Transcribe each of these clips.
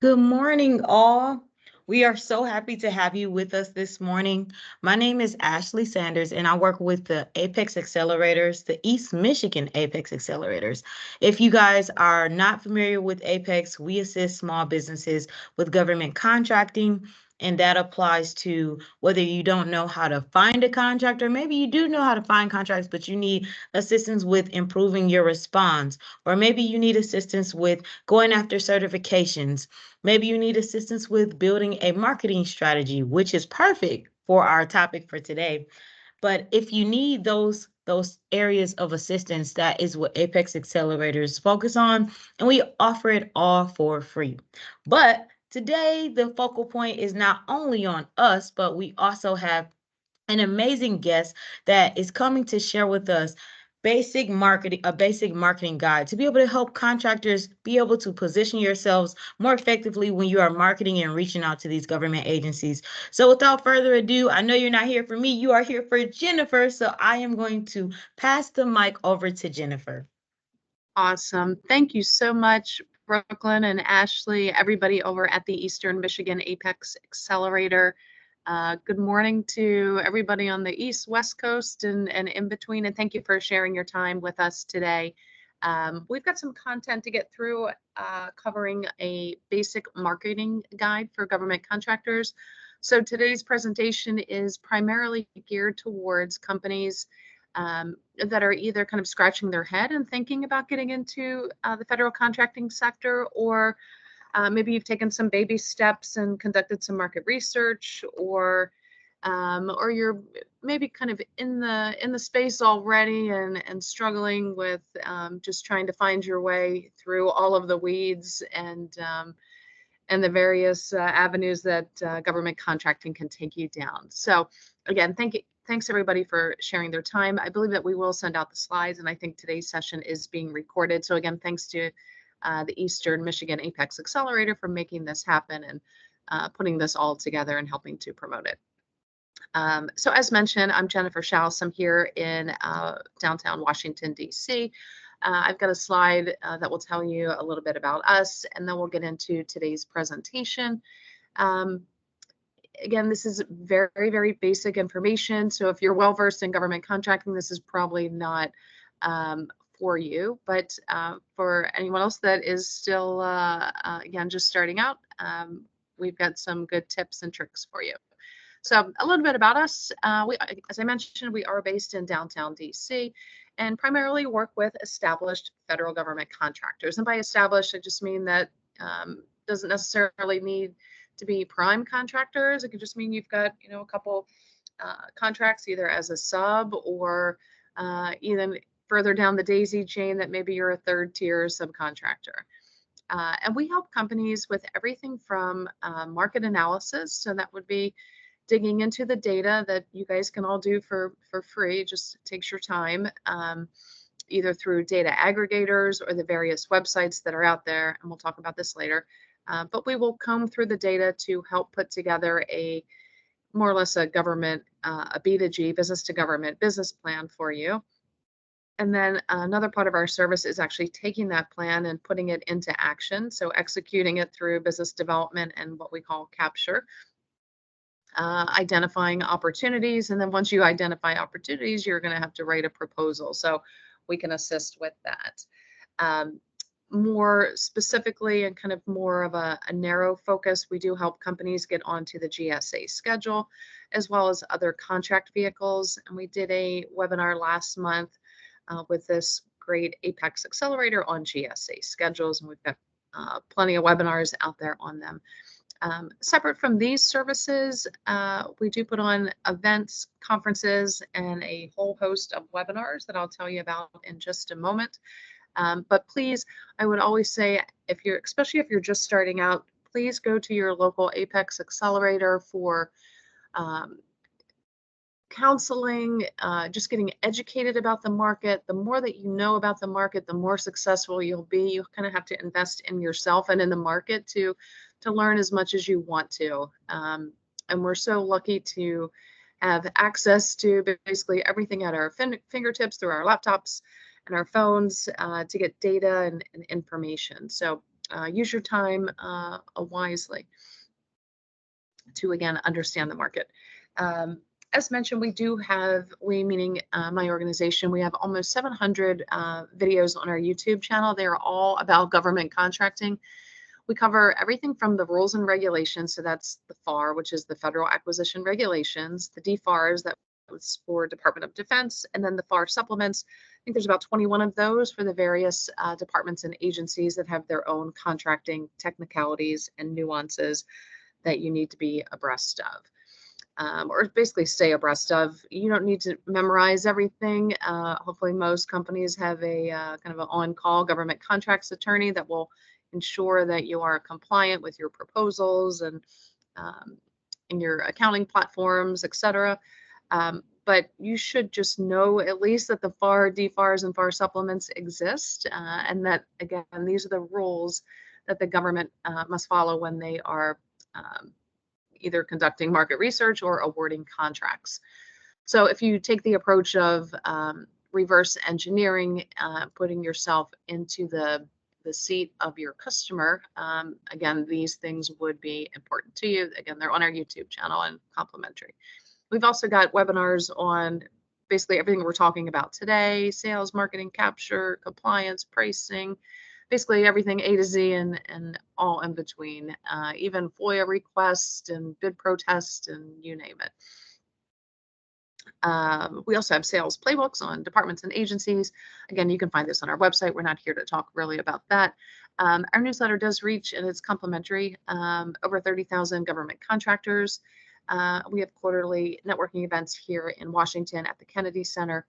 Good morning, all. We are so happy to have you with us this morning. My name is Ashley Sanders, and I work with the Apex Accelerators, the East Michigan Apex Accelerators. If you guys are not familiar with Apex, we assist small businesses with government contracting, and that applies to whether you don't know how to find a contractor, maybe you do know how to find contracts, but you need assistance with improving your response, or maybe you need assistance with going after certifications. Maybe you need assistance with building a marketing strategy, which is perfect for our topic for today. But if you need those areas of assistance, that is what Apex Accelerators focus on, and we offer it all for free. But today, the focal point is not only on us, but we also have an amazing guest that is coming to share with us basic marketing guide to be able to help contractors be able to position yourselves more effectively when you are marketing and reaching out to these government agencies. So without further ado, I know you're not here for me, you are here for Jennifer. So I am going to pass the mic over to Jennifer. Awesome. Thank you so much, Brooklyn and Ashley, everybody over at the Eastern Michigan Apex Accelerator. Good morning to everybody on the East, West Coast, and in between, and thank you for sharing your time with us today. We've got some content to get through covering a basic marketing guide for government contractors. So today's presentation is primarily geared towards companies that are either kind of scratching their head and thinking about getting into the federal contracting sector, or maybe you've taken some baby steps and conducted some market research, or you're maybe kind of in the space already and struggling with just trying to find your way through all of the weeds and the various avenues that government contracting can take you down. So again, thanks everybody for sharing their time. I believe that we will send out the slides, and I think today's session is being recorded. So again, thanks to the Eastern Michigan Apex Accelerator for making this happen and putting this all together and helping to promote it. So as mentioned, I'm Jennifer Schaus. I'm here in downtown Washington, D.C. I've got a slide that will tell you a little bit about us, and then we'll get into today's presentation. Again, this is very, very basic information. So if you're well versed in government contracting, this is probably not for you. But for anyone else that is still, again, just starting out, we've got some good tips and tricks for you. So a little bit about us. As I mentioned, we are based in downtown DC and primarily work with established federal government contractors. And by established, I just mean that doesn't necessarily need to be prime contractors. It could just mean you've got, a couple contracts either as a sub or even further down the daisy chain that maybe you're a third tier subcontractor. And we help companies with everything from market analysis. So that would be digging into the data that you guys can all do for free. It just takes your time, either through data aggregators or the various websites that are out there. And we'll talk about this later. But we will comb through the data to help put together a more or less a government, a B2G, business to government business plan for you. And then another part of our service is actually taking that plan and putting it into action. So executing it through business development and what we call capture. Identifying opportunities. And then once you identify opportunities, you're going to have to write a proposal. So we can assist with that. More specifically and kind of more of a narrow focus, we do help companies get onto the GSA schedule, as well as other contract vehicles. And we did a webinar last month with this great Apex Accelerator on GSA schedules, and we've got plenty of webinars out there on them. Separate from these services, we do put on events, conferences, and a whole host of webinars that I'll tell you about in just a moment. But please, I would always say, especially if you're just starting out, please go to your local Apex Accelerator for counseling, just getting educated about the market. The more that you know about the market, the more successful you'll be. You kind of have to invest in yourself and in the market to learn as much as you want to. And we're so lucky to have access to basically everything at our fingertips through our laptops and our phones to get data and information. So use your time wisely to, again, understand the market. As mentioned, we meaning my organization, we have almost 700 videos on our YouTube channel. They're all about government contracting. We cover everything from the rules and regulations. So that's the FAR, which is the Federal Acquisition Regulations, the DFARs, that was for Department of Defense, and then the FAR supplements. I think there's about 21 of those for the various departments and agencies that have their own contracting technicalities and nuances that you need to be abreast of. Or basically stay abreast of. You don't need to memorize everything. Hopefully most companies have a kind of an on-call government contracts attorney that will ensure that you are compliant with your proposals and in your accounting platforms, etc. But you should just know at least that the FAR, DFARs, and FAR supplements exist, and that, again, these are the rules that the government must follow when they are either conducting market research or awarding contracts. So if you take the approach of reverse engineering, putting yourself into the seat of your customer, again, these things would be important to you. Again, they're on our YouTube channel and complimentary. We've also got webinars on basically everything we're talking about today: sales, marketing, capture, compliance, pricing, basically everything A to Z and all in between, even FOIA requests and bid protest and you name it. We also have sales playbooks on departments and agencies. Again, you can find this on our website. We're not here to talk really about that. Our newsletter does reach, and it's complimentary, over 30,000 government contractors. We have quarterly networking events here in Washington at the Kennedy Center.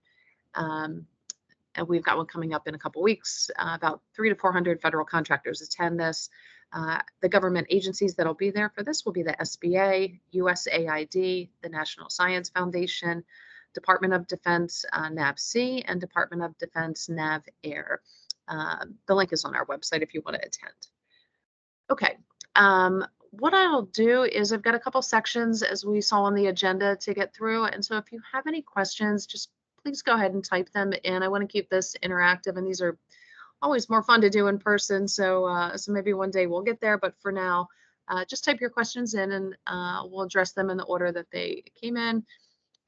And we've got one coming up in a couple weeks. About 300 to 400 federal contractors attend this. The government agencies that'll be there for this will be the SBA, USAID, the National Science Foundation, Department of Defense NAVC, and Department of Defense NAV-AIR. The link is on our website if you want to attend. Okay. What I'll do is I've got a couple sections, as we saw on the agenda, to get through. And so if you have any questions, just please go ahead and type them in. I want to keep this interactive, and these are always more fun to do in person. So so maybe one day we'll get there, but for now, just type your questions in, and we'll address them in the order that they came in.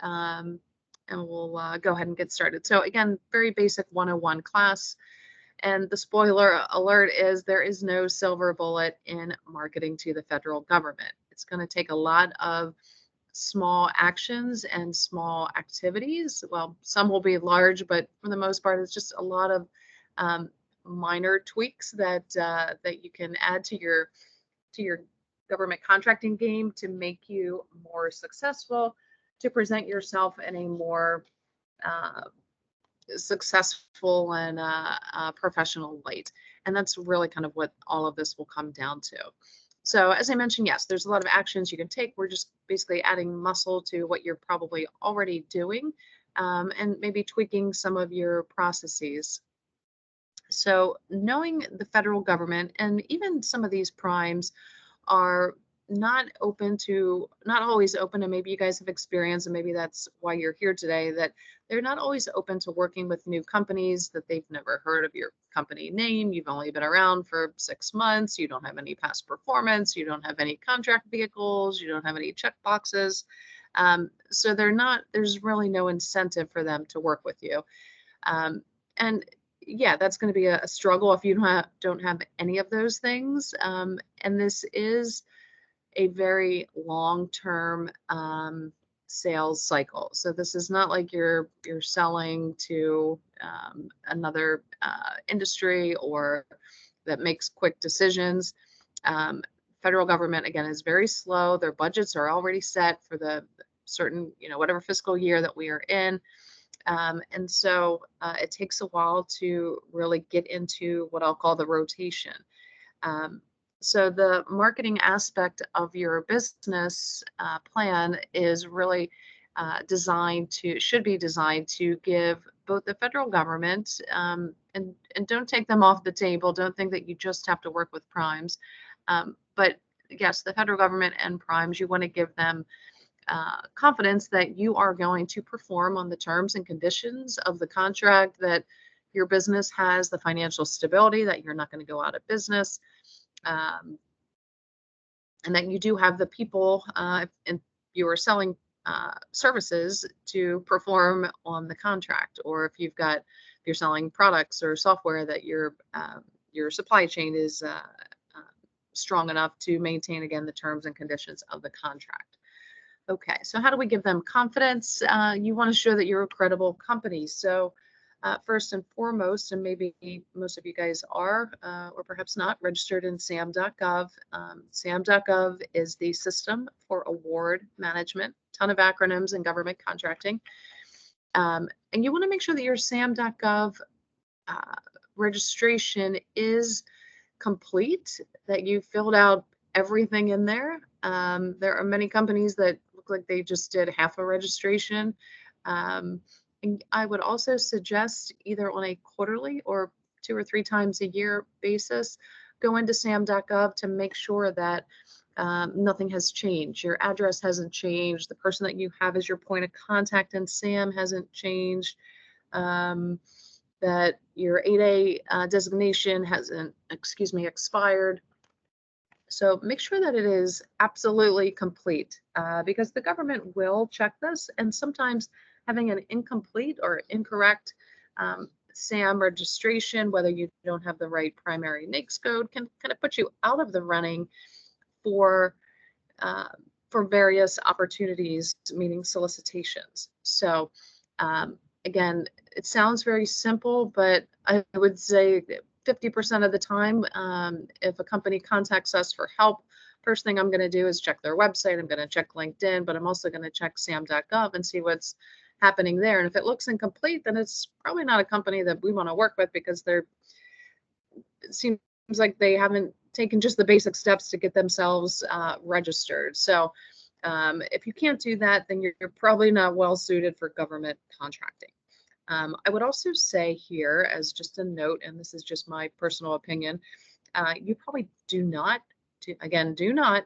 And we'll go ahead and get started. So again, very basic 101 class. And the spoiler alert is there is no silver bullet in marketing to the federal government. It's going to take a lot of small actions and small activities. Well, some will be large, but for the most part, it's just a lot of minor tweaks that that you can add to your government contracting game to make you more successful, to present yourself in a more successful and professional light. And that's really kind of what all of this will come down to. So as I mentioned, yes, there's a lot of actions you can take. We're just basically adding muscle to what you're probably already doing, and maybe tweaking some of your processes. So knowing the federal government and even some of these primes are not always open, and maybe you guys have experienced, and maybe that's why you're here today, that they're not always open to working with new companies, that they've never heard of your company name, you've only been around for 6 months, you don't have any past performance, you don't have any contract vehicles, you don't have any check boxes. So there's really no incentive for them to work with you. And yeah, that's going to be a struggle if you don't have any of those things. And this is a very long-term sales cycle. So this is not like you're selling to another industry or that makes quick decisions. Federal government, again, is very slow. Their budgets are already set for the certain, whatever fiscal year that we are in. And so it takes a while to really get into what I'll call the rotation. So the marketing aspect of your business plan is really should be designed to give both the federal government, and don't take them off the table. Don't think that you just have to work with primes. But yes, the federal government and primes, you want to give them confidence that you are going to perform on the terms and conditions of the contract, that your business has the financial stability, that you're not going to go out of business. um, and that you do have the people, and you are selling services to perform on the contract, or if you're selling products or software, that your supply chain is strong enough to maintain, again, the terms and conditions of the contract. Okay, so how do we give them confidence? You want to show that you're a credible company. So first and foremost, and maybe most of you guys are, or perhaps not, registered in SAM.gov. SAM.gov is the system for award management, ton of acronyms in government contracting. And you want to make sure that your SAM.gov registration is complete, that you filled out everything in there. There are many companies that look like they just did half a registration. And I would also suggest, either on a quarterly or 2 or 3 times a year basis, go into sam.gov to make sure that nothing has changed. Your address hasn't changed. The person that you have as your point of contact in SAM hasn't changed. That your 8A designation hasn't, expired. So make sure that it is absolutely complete, because the government will check this, and sometimes having an incomplete or incorrect SAM registration, whether you don't have the right primary NAICS code, can kind of put you out of the running for various opportunities, meaning solicitations. So again, it sounds very simple, but I would say 50% of the time, if a company contacts us for help, first thing I'm going to do is check their website. I'm going to check LinkedIn, but I'm also going to check sam.gov and see what's happening there. And if it looks incomplete, then it's probably not a company that we want to work with, because it seems like they haven't taken just the basic steps to get themselves registered. So if you can't do that, then you're probably not well suited for government contracting. I would also say here, as just a note, and this is just my personal opinion, you probably do not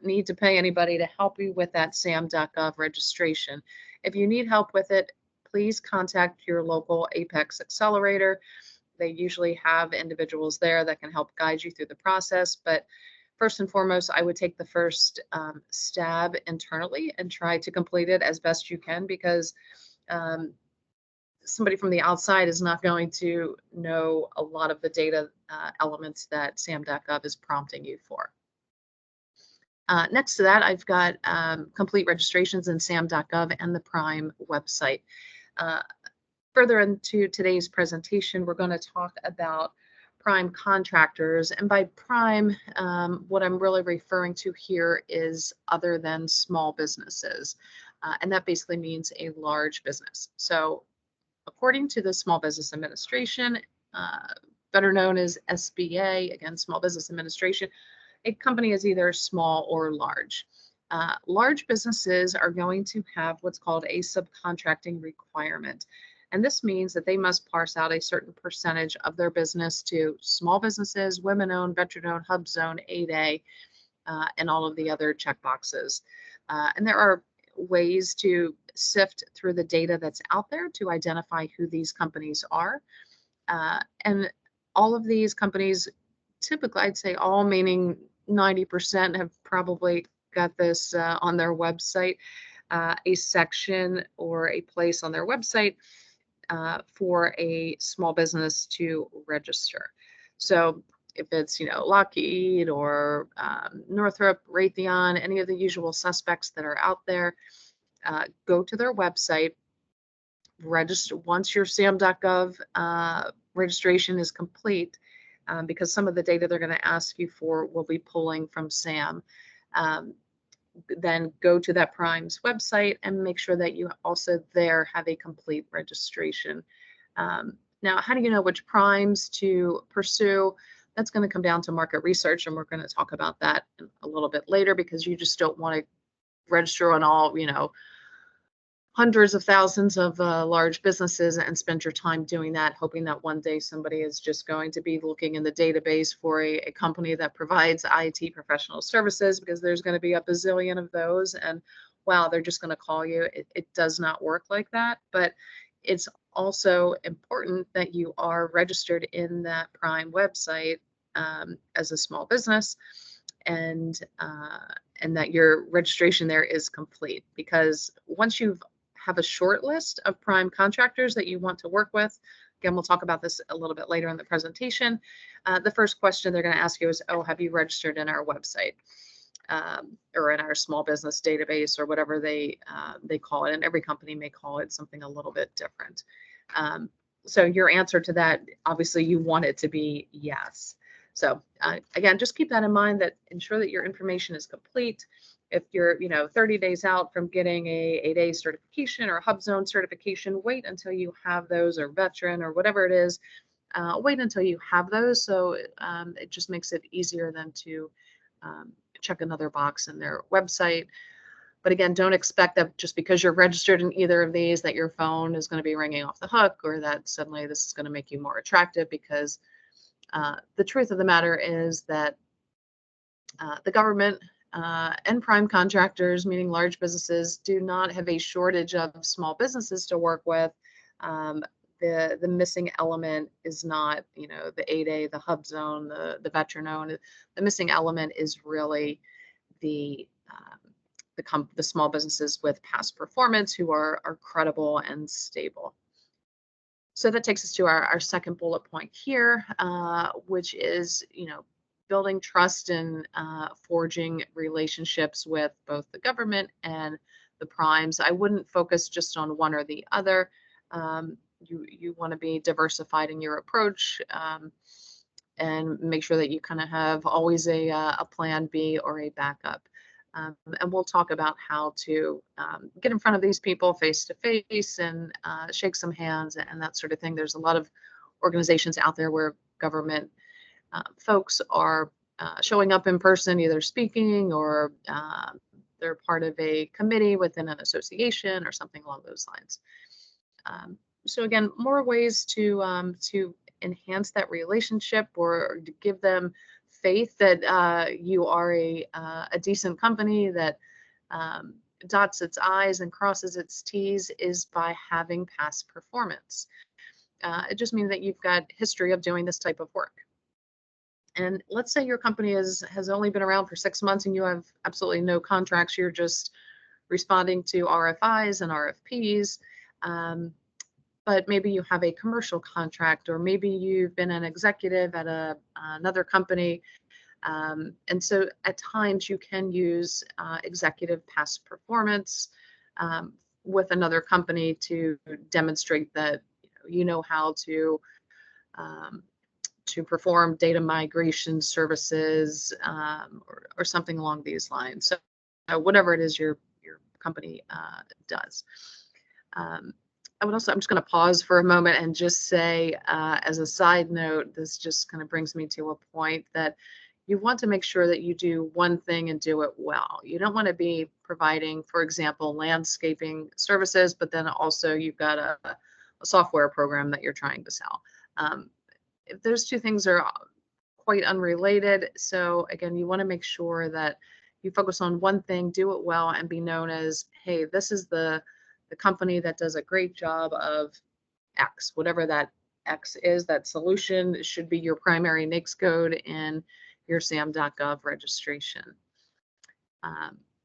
need to pay anybody to help you with that sam.gov registration. If you need help with it, please contact your local Apex accelerator. They usually have individuals there that can help guide you through the process. But first and foremost, I would take the first stab internally and try to complete it as best you can, because somebody from the outside is not going to know a lot of the data elements that sam.gov is prompting you for. Next to that, I've got complete registrations in sam.gov and the Prime website. Further into today's presentation, we're going to talk about Prime contractors. And by Prime, what I'm really referring to here is other than small businesses. And that basically means a large business. So according to the Small Business Administration, better known as SBA, again, Small Business Administration, a company is either small or large. Large businesses are going to have what's called a subcontracting requirement. And this means that they must parse out a certain percentage of their business to small businesses, women-owned, veteran-owned, hub zone, 8A, and all of the other checkboxes. And there are ways to sift through the data that's out there to identify who these companies are. And all of these companies, typically, I'd say all, meaning 90%, have probably got this on their website, a section or a place on their website for a small business to register. So if it's, Lockheed or Northrop, Raytheon, any of the usual suspects that are out there, go to their website, register once your sam.gov registration is complete, because some of the data they're going to ask you for will be pulling from SAM. Then go to that Prime's website and make sure that you also there have a complete registration. Now, how do you know which primes to pursue? That's going to come down to market research, and we're going to talk about that a little bit later, because you just don't want to register on all, hundreds of thousands of large businesses and spend your time doing that, hoping that one day somebody is just going to be looking in the database for a company that provides IT professional services, because there's going to be a bazillion of those, and wow, they're just going to call you. It does not work like that. But it's also important that you are registered in that Prime website as a small business, and that your registration there is complete. Because once you have a short list of prime contractors that you want to work with, again, we'll talk about this a little bit later in the presentation, the first question they're going to ask you is, oh, have you registered in our website? Or in our small business database, or whatever they call it. And every company may call it something a little bit different. So your answer to that, obviously you want it to be yes. So again, just keep that in mind, that ensure that your information is complete. If you're 30 days out from getting a 8A certification or a Hub Zone certification, wait until you have those, or veteran or whatever it is, wait until you have those. So it just makes it easier than to check another box in their website. But again, don't expect that just because you're registered in either of these that your phone is going to be ringing off the hook, or that suddenly this is going to make you more attractive, because the truth of the matter is that the government and prime contractors, meaning large businesses, do not have a shortage of small businesses to work with. The missing element is not, the 8A, the Hub Zone, the veteran owned. The missing element is really the small businesses with past performance, who are credible and stable. So that takes us to our second bullet point here, which is, building trust and forging relationships with both the government and the primes. I wouldn't focus just on one or the other. You want to be diversified in your approach, and make sure that you kind of have always a plan B or a backup. And we'll talk about how to get in front of these people face to face, and shake some hands and that sort of thing. There's a lot of organizations out there where government folks are showing up in person, either speaking, or they're part of a committee within an association or something along those lines. So again, more ways to enhance that relationship, or to give them faith that you are a decent company that dots its I's and crosses its T's, is by having past performance. It just means that you've got history of doing this type of work. And let's say your company has only been around for 6 months and you have absolutely no contracts. You're just responding to RFIs and RFPs. But maybe you have a commercial contract, or maybe you've been an executive at another company. And so at times you can use executive past performance with another company to demonstrate that you know how to perform data migration services, or something along these lines. So whatever it is your company does. I'm just going to pause for a moment and just say, as a side note, this just kind of brings me to a point that you want to make sure that you do one thing and do it well. You don't want to be providing, for example, landscaping services, but then also you've got a software program that you're trying to sell. If those two things are quite unrelated, so again, you want to make sure that you focus on one thing, do it well, and be known as, hey, this is the company that does a great job of X, whatever that X is. That solution should be your primary NAICS code in your SAM.gov registration.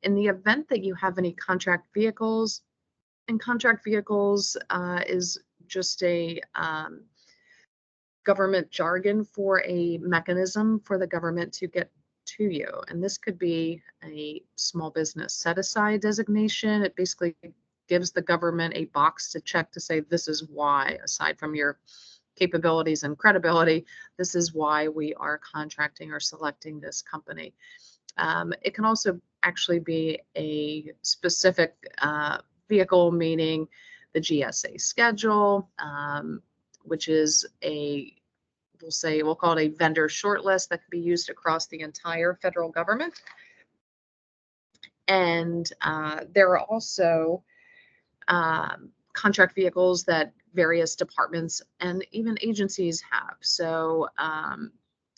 In the event that you have any contract vehicles, and contract vehicles is just a government jargon for a mechanism for the government to get to you. And this could be a small business set-aside designation. It basically gives the government a box to check to say, this is why, aside from your capabilities and credibility, this is why we are contracting or selecting this company. It can also actually be a specific vehicle, meaning the GSA schedule, which is we'll call it a vendor shortlist that can be used across the entire federal government. And there are also contract vehicles that various departments and even agencies have. So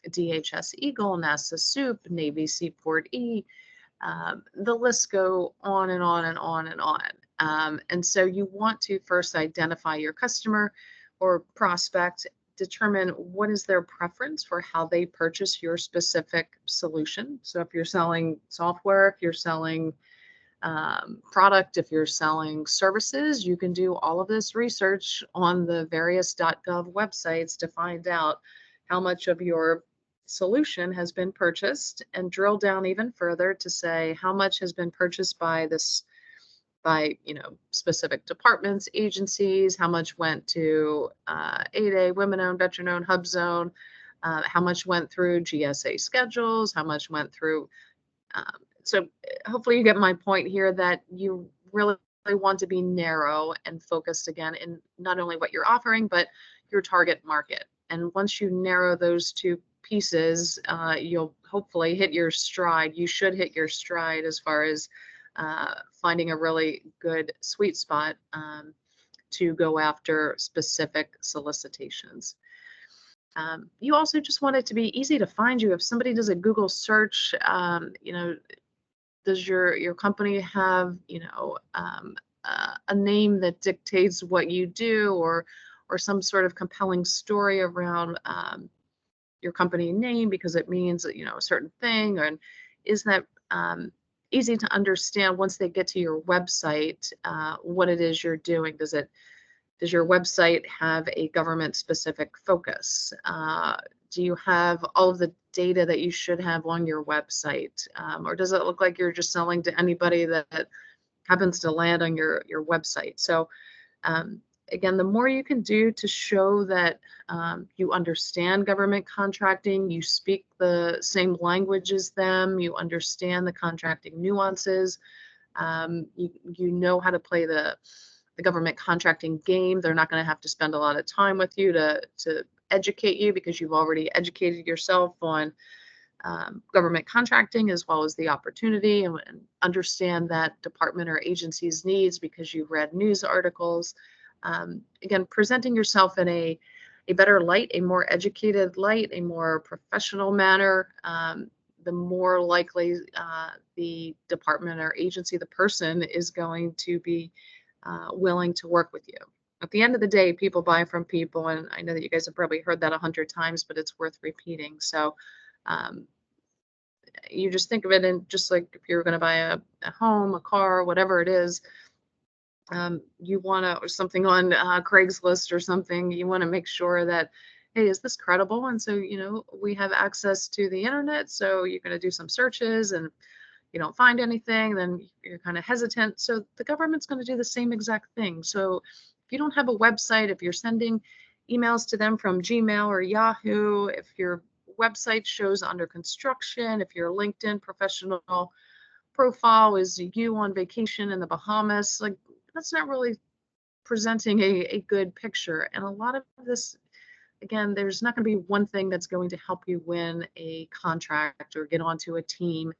DHS Eagle, NASA SOUP, Navy Seaport E, the list go on and on and on and on. And so you want to first identify your customer or prospect determine what is their preference for how they purchase your specific solution. So if you're selling software, if you're selling product, if you're selling services, you can do all of this research on the various .gov websites to find out how much of your solution has been purchased, and drill down even further to say how much has been purchased by specific departments, agencies, how much went to 8A, women-owned, veteran-owned, hub zone, how much went through GSA schedules, how much went through. So hopefully you get my point here, that you really want to be narrow and focused again in not only what you're offering, but your target market. And once you narrow those two pieces, you'll hopefully hit your stride. You should hit your stride as far as finding a really good sweet spot to go after specific solicitations. You also just want it to be easy to find you. If somebody does a Google search, does your company have a name that dictates what you do, or some sort of compelling story around your company name because it means a certain thing? And is that easy to understand once they get to your website what it is you're doing? Does your website have a government specific focus? Do you have all of the data that you should have on your website? Or does it look like you're just selling to anybody that happens to land on your website? So again, the more you can do to show that you understand government contracting, you speak the same language as them, you understand the contracting nuances, you know how to play the government contracting game. They're not going to have to spend a lot of time with you to educate you, because you've already educated yourself on government contracting as well as the opportunity, and understand that department or agency's needs because you've read news articles. Again, presenting yourself in a better light, a more educated light, a more professional manner, the more likely the department or agency, the person, is going to be willing to work with you. At the end of the day, people buy from people, and I know that you guys have probably heard that 100 times, but it's worth repeating. So you just think of it in just like if you're going to buy a home, a car, whatever it is, you want to, or something on Craigslist or something, you want to make sure that, hey, is this credible? And so, we have access to the internet, so you're going to do some searches, and you don't find anything, then you're kind of hesitant. So the government's going to do the same exact thing. So if you don't have a website, if you're sending emails to them from Gmail or Yahoo, if your website shows under construction, if your LinkedIn professional profile is you on vacation in the Bahamas, like, that's not really presenting a good picture. And a lot of this, again, there's not going to be one thing that's going to help you win a contract or get onto a team.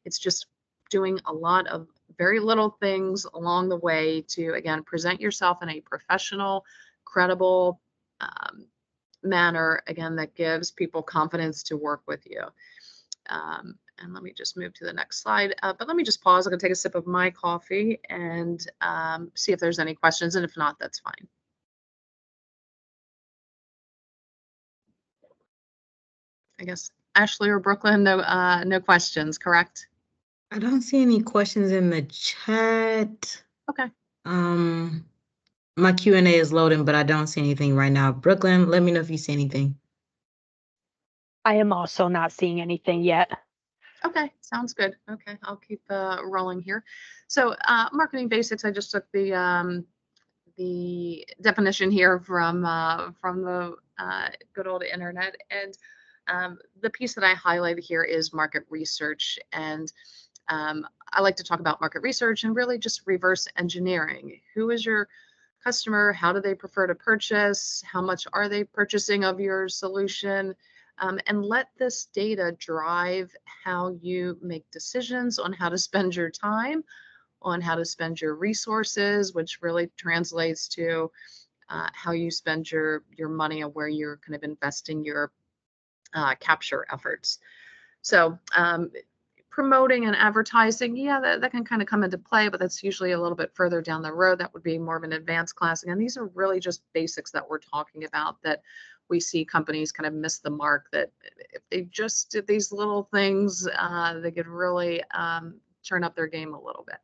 It's just doing a lot of very little things along the way to, again, present yourself in a professional, credible manner, again, that gives people confidence to work with you. And let me just move to the next slide. But let me just pause. I'm going to take a sip of my coffee and see if there's any questions. And if not, that's fine. I guess Ashley or Brooklyn, no questions, correct? I don't see any questions in the chat. Okay. My Q&A is loading, but I don't see anything right now. Brooklyn, let me know if you see anything. I am also not seeing anything yet. Okay, sounds good. Okay, I'll keep rolling here. So marketing basics, I just took the definition here from the good old internet. And the piece that I highlighted here is market research. And I like to talk about market research and really just reverse engineering. Who is your customer? How do they prefer to purchase? How much are they purchasing of your solution? And let this data drive how you make decisions on how to spend your time, on how to spend your resources, which really translates to how you spend your money and where you're kind of investing your capture efforts. So promoting and advertising, yeah, that can kind of come into play, but that's usually a little bit further down the road. That would be more of an advanced class. Again, these are really just basics that we're talking about that we see companies kind of miss the mark, that if they just did these little things, they could really turn up their game a little bit.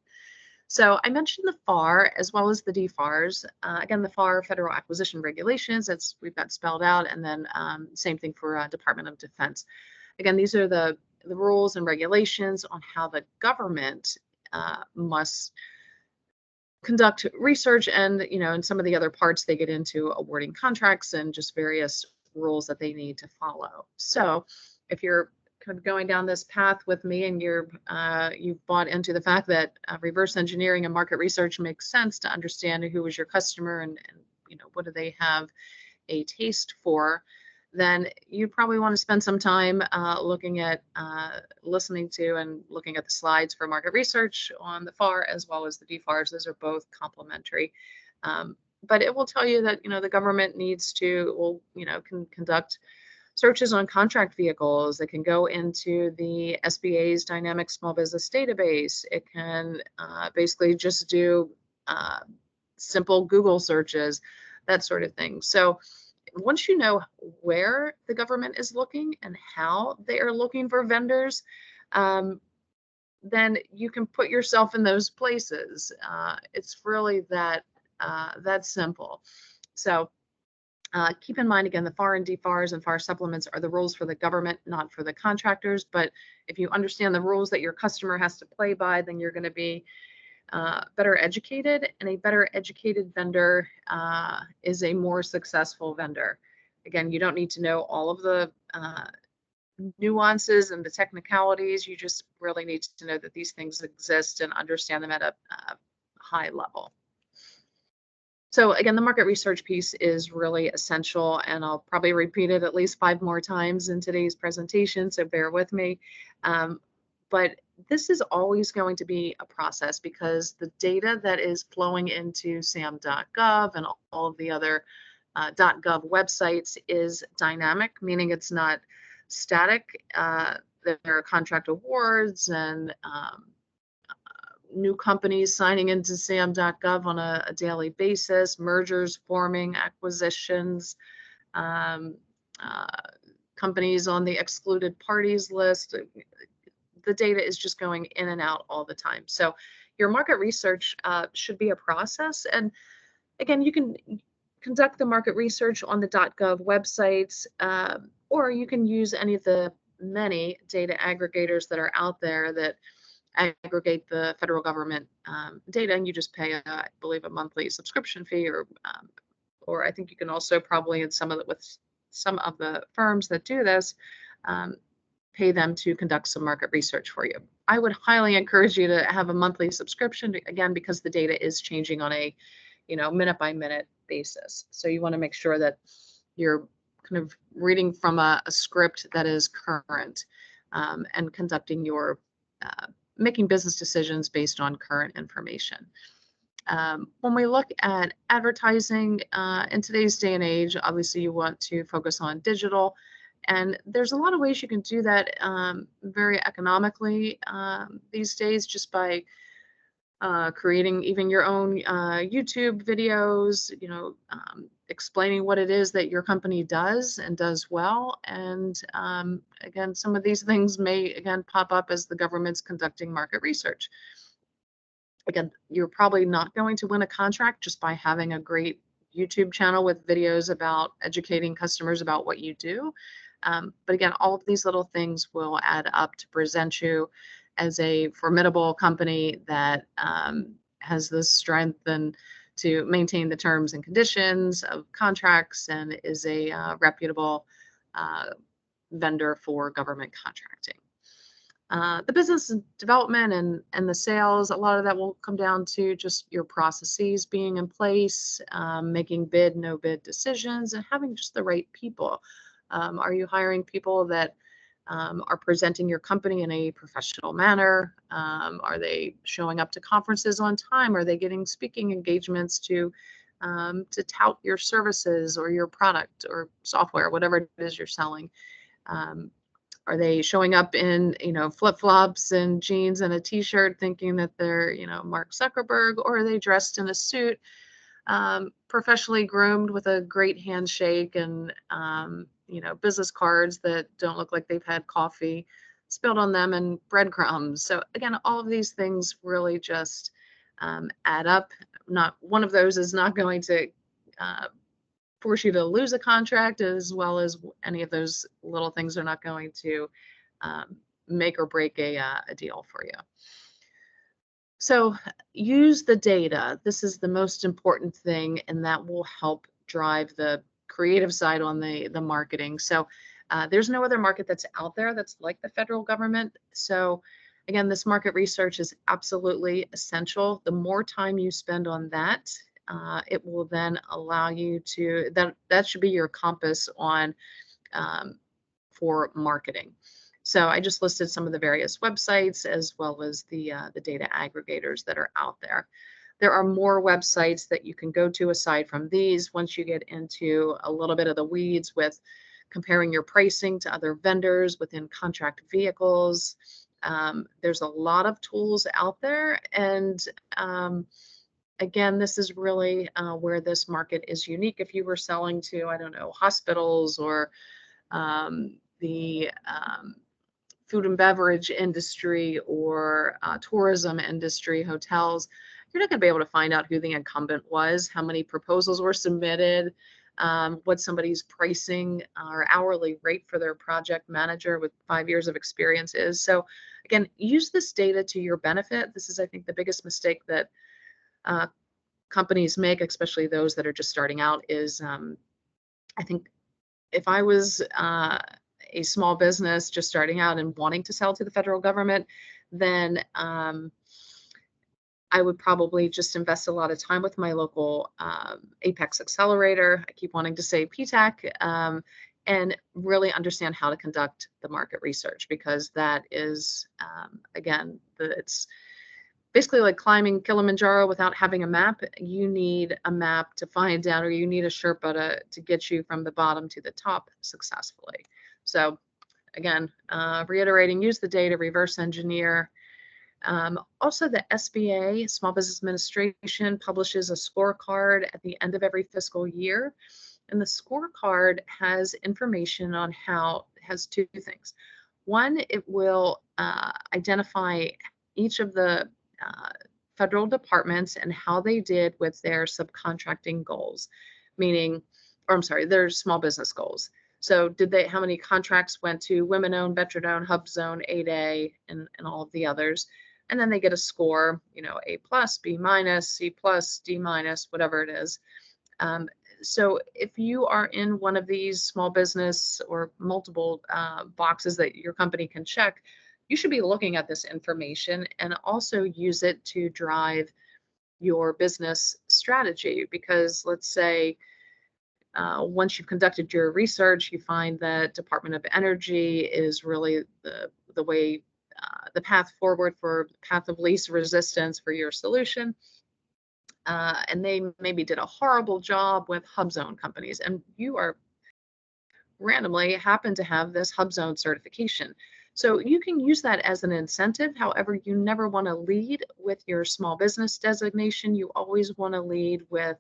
So I mentioned the FAR as well as the DFARS. Again, the FAR, Federal Acquisition Regulations, we've got spelled out, and then same thing for Department of Defense. Again, these are the rules and regulations on how the government must conduct research, and in some of the other parts they get into awarding contracts and just various rules that they need to follow. So if you're kind of going down this path with me, and you've bought into the fact that reverse engineering and market research makes sense to understand who is your customer, and what do they have a taste for, then you probably want to spend some time looking at, listening to and looking at the slides for market research on the FAR as well as the DFARS. Those are both complementary. But it will tell you that, the government can conduct searches on contract vehicles. It can go into the SBA's Dynamic Small Business Database. It can basically just do simple Google searches, that sort of thing. So once you know where the government is looking and how they are looking for vendors, then you can put yourself in those places. It's really that simple. So keep in mind, again, the FAR and DFARS and FAR supplements are the rules for the government, not for the contractors. But if you understand the rules that your customer has to play by, then you're going to be better educated, and a better educated vendor is a more successful vendor. Again, you don't need to know all of the nuances and the technicalities. You just really need to know that these things exist and understand them at a high level. So again, the market research piece is really essential, and I'll probably repeat it at least 5 more times in today's presentation, so bear with me. But this is always going to be a process, because the data that is flowing into sam.gov and all of the other .gov websites is dynamic, meaning it's not static. There are contract awards and new companies signing into sam.gov on a daily basis, mergers forming, acquisitions, companies on the excluded parties list. The data is just going in and out all the time. So your market research should be a process. And again, you can conduct the market research on the .gov websites, or you can use any of the many data aggregators that are out there that aggregate the federal government data, and you just pay, I believe, a monthly subscription fee, or I think you can also probably, with some of the firms that do this, pay them to conduct some market research for you. I would highly encourage you to have a monthly subscription, again, because the data is changing on a minute by minute basis. So you want to make sure that you're kind of reading from a script that is current, and conducting your making business decisions based on current information. When we look at advertising in today's day and age, obviously you want to focus on digital, and there's a lot of ways you can do that very economically these days, just by creating even your own YouTube videos, explaining what it is that your company does and does well. And again, some of these things may pop up as the government's conducting market research. Again, you're probably not going to win a contract just by having a great YouTube channel with videos about educating customers about what you do. But again, all of these little things will add up to present you as a formidable company that has the strength and to maintain the terms and conditions of contracts, and is a reputable vendor for government contracting. The business development and the sales, a lot of that will come down to just your processes being in place, making bid, no bid decisions, and having just the right people. Are you hiring people that are presenting your company in a professional manner? Are they showing up to conferences on time? Are they getting speaking engagements to tout your services or your product or software, whatever it is you're selling? Are they showing up in flip-flops and jeans and a t-shirt thinking that they're Mark Zuckerberg, or are they dressed in a suit professionally groomed with a great handshake and, business cards that don't look like they've had coffee spilled on them and breadcrumbs. So again, all of these things really just add up. Not one of those is not going to force you to lose a contract, as well as any of those little things are not going to make or break a deal for you. So use the data. This is the most important thing, and that will help drive the creative side on the marketing. So there's no other market that's out there that's like the federal government. So again, this market research is absolutely essential. The more time you spend on that, it will then allow you to, that should be your compass on for marketing. So I just listed some of the various websites as well as the data aggregators that are out there. There are more websites that you can go to aside from these once you get into a little bit of the weeds with comparing your pricing to other vendors within contract vehicles. There's a lot of tools out there, and again, this is really where this market is unique. If you were selling to, I don't know, hospitals or the food and beverage industry or tourism industry, hotels, you're not going to be able to find out who the incumbent was, how many proposals were submitted, what somebody's pricing or hourly rate for their project manager with 5 years of experience is. So again, use this data to your benefit. This is, I think, the biggest mistake that companies make, especially those that are just starting out, is I think if I was a small business just starting out and wanting to sell to the federal government, then I would probably just invest a lot of time with my local Apex Accelerator. I keep wanting to say PTAC, and really understand how to conduct the market research, because that is, again, it's basically like climbing Kilimanjaro without having a map. You need a map to find out, or you need a Sherpa to get you from the bottom to the top successfully. So again, reiterating, use the data, reverse engineer. Also, the SBA, Small Business Administration, publishes a scorecard at the end of every fiscal year. And the scorecard has information on has two things. One, it will identify each of the federal departments and how they did with their subcontracting goals, their small business goals. So how many contracts went to women-owned, veteran-owned, hub zone, 8A, and all of the others. And then they get a score, A+, B-, C+, D-, whatever it is. So if you are in one of these small business or multiple boxes that your company can check, you should be looking at this information and also use it to drive your business strategy. Because let's say once you've conducted your research, you find that Department of Energy is really the way, the path forward for path of least resistance for your solution. And they maybe did a horrible job with hub zone companies, and you are randomly happen to have this hub zone certification. So you can use that as an incentive. However, you never want to lead with your small business designation. You always want to lead with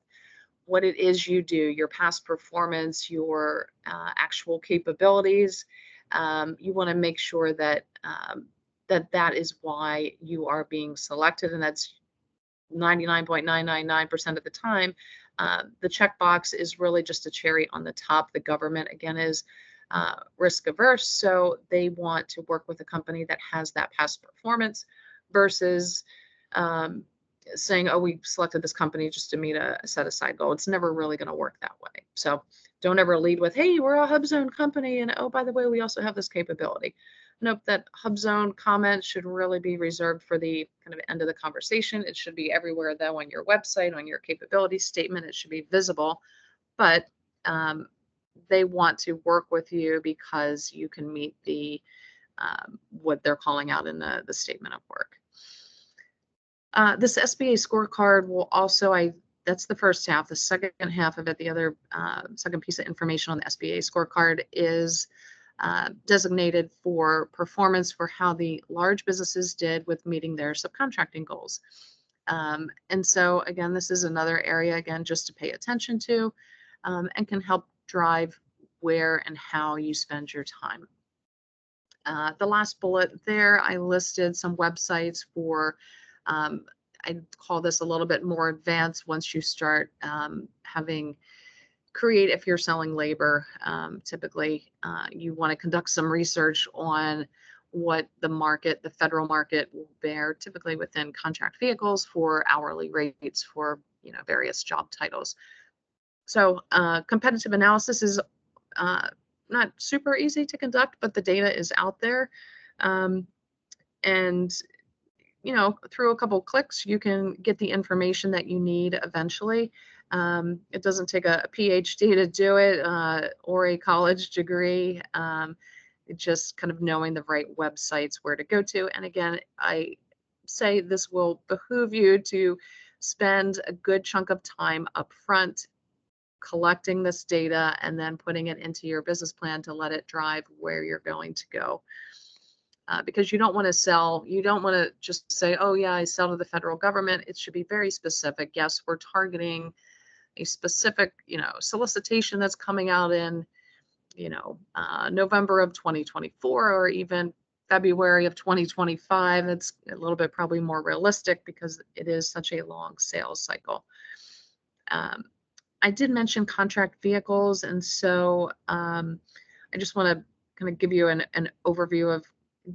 what it is you do, your past performance, your actual capabilities. You want to make sure that that is why you are being selected, and that's 99.999% of the time. The checkbox is really just a cherry on the top. The government, again, is risk averse, so they want to work with a company that has that past performance versus saying, oh, we selected this company just to meet a set aside goal. It's never really going to work that way. So don't ever lead with, hey, we're a hub zone company, and oh, by the way, we also have this capability. Nope, that hub zone comment should really be reserved for the kind of end of the conversation. It should be everywhere, though, on your website, on your capability statement. It should be visible, but they want to work with you because you can meet the what they're calling out in the statement of work. This SBA scorecard will also, that's the first half. The second half of it, the other second piece of information on the SBA scorecard is designated for performance for how the large businesses did with meeting their subcontracting goals. And so again, this is another area, again, just to pay attention to, and can help drive where and how you spend your time. The last bullet there, I listed some websites for, I call this a little bit more advanced once you start having create, if you're selling labor, typically you want to conduct some research on what the market, the federal market will bear, typically within contract vehicles for hourly rates for, various job titles. So competitive analysis is not super easy to conduct, but the data is out there. And through a couple clicks, you can get the information that you need eventually. It doesn't take a PhD to do it or a college degree. It's just kind of knowing the right websites where to go to. And again, I say this will behoove you to spend a good chunk of time up front collecting this data and then putting it into your business plan to let it drive where you're going to go. Because you don't want to sell, you don't want to just say, oh yeah, I sell to the federal government. It should be very specific. Yes, we're targeting a specific, solicitation that's coming out in, November of 2024 or even February of 2025. It's a little bit probably more realistic because it is such a long sales cycle. I did mention contract vehicles, and so I just want to kind of give you an overview of,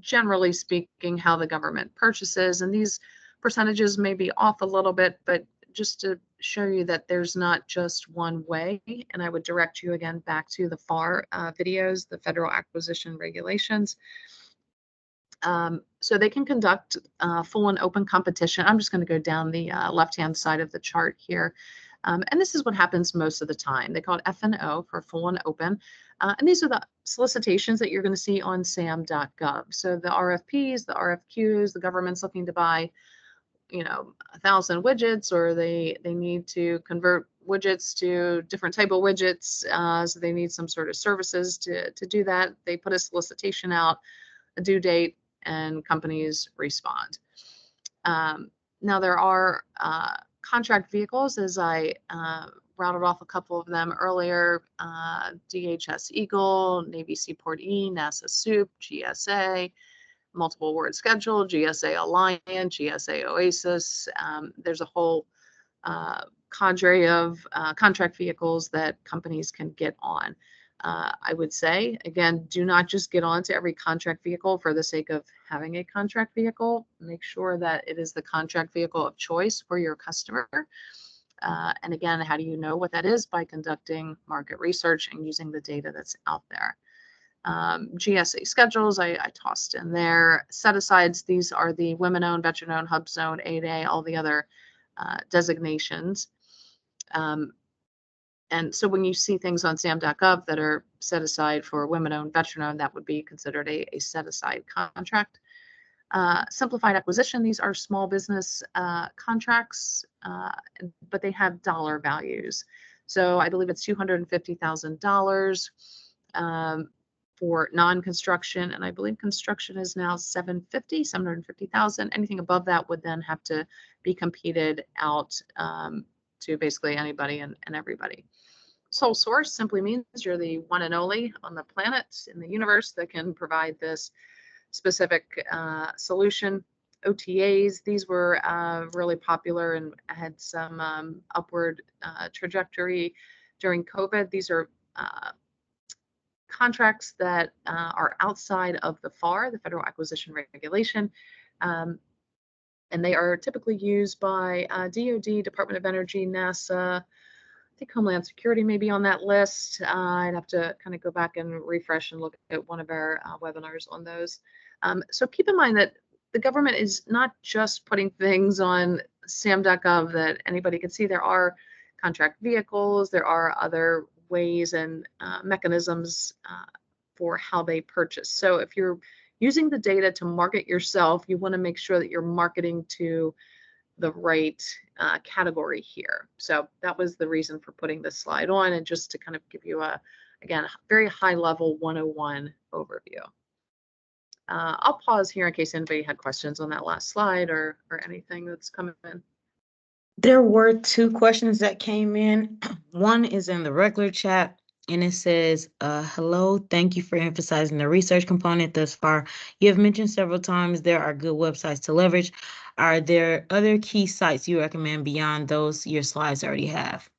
generally speaking, how the government purchases. And these percentages may be off a little bit, but just to show you that there's not just one way. And I would direct you again back to the FAR videos, the Federal Acquisition Regulations. So they can conduct full and open competition. I'm just going to go down the left-hand side of the chart here. And this is what happens most of the time. They call it F&O for full and open. And these are the solicitations that you're going to see on sam.gov. So the RFPs, the RFQs, the government's looking to buy, 1,000 widgets, or they need to convert widgets to different type of widgets. So they need some sort of services to do that. They put a solicitation out, a due date, and companies respond. Now there are contract vehicles, as I routed off a couple of them earlier, DHS Eagle, Navy Seaport E, NASA SOUP, GSA, Multiple Award Schedule, GSA Alliant, GSA Oasis. There's a whole cadre of contract vehicles that companies can get on. I would say, again, do not just get onto every contract vehicle for the sake of having a contract vehicle. Make sure that it is the contract vehicle of choice for your customer. And again, how do you know what that is? By conducting market research and using the data that's out there. GSA schedules, I tossed in there. Set-asides, these are the women-owned, veteran-owned, hub zone, 8A, all the other designations. And so when you see things on sam.gov that are set aside for women-owned, veteran-owned, that would be considered a set-aside contract. Simplified acquisition, these are small business contracts, but they have dollar values. So I believe it's $250,000 for non-construction, and I believe construction is now $750,000. Anything above that would then have to be competed out to basically anybody and everybody. Sole source simply means you're the one and only on the planet in the universe that can provide this specific solution. OTAs, these were really popular and had some upward trajectory during COVID. These are contracts that are outside of the FAR, the Federal Acquisition Regulation, and they are typically used by DoD, Department of Energy, NASA. I think Homeland Security may be on that list. I'd have to kind of go back and refresh and look at one of our webinars on those. So keep in mind that the government is not just putting things on sam.gov that anybody can see. There are contract vehicles, there are other ways and mechanisms for how they purchase. So if you're using the data to market yourself, you want to make sure that you're marketing to the right category here. So that was the reason for putting this slide on, and just to kind of give you a, again, very high level 101 overview. I'll pause here in case anybody had questions on that last slide or anything that's coming in. There were two questions that came in. One is in the regular chat, and it says, hello, thank you for emphasizing the research component thus far. You have mentioned several times there are good websites to leverage. Are there other key sites you recommend beyond those your slides already have?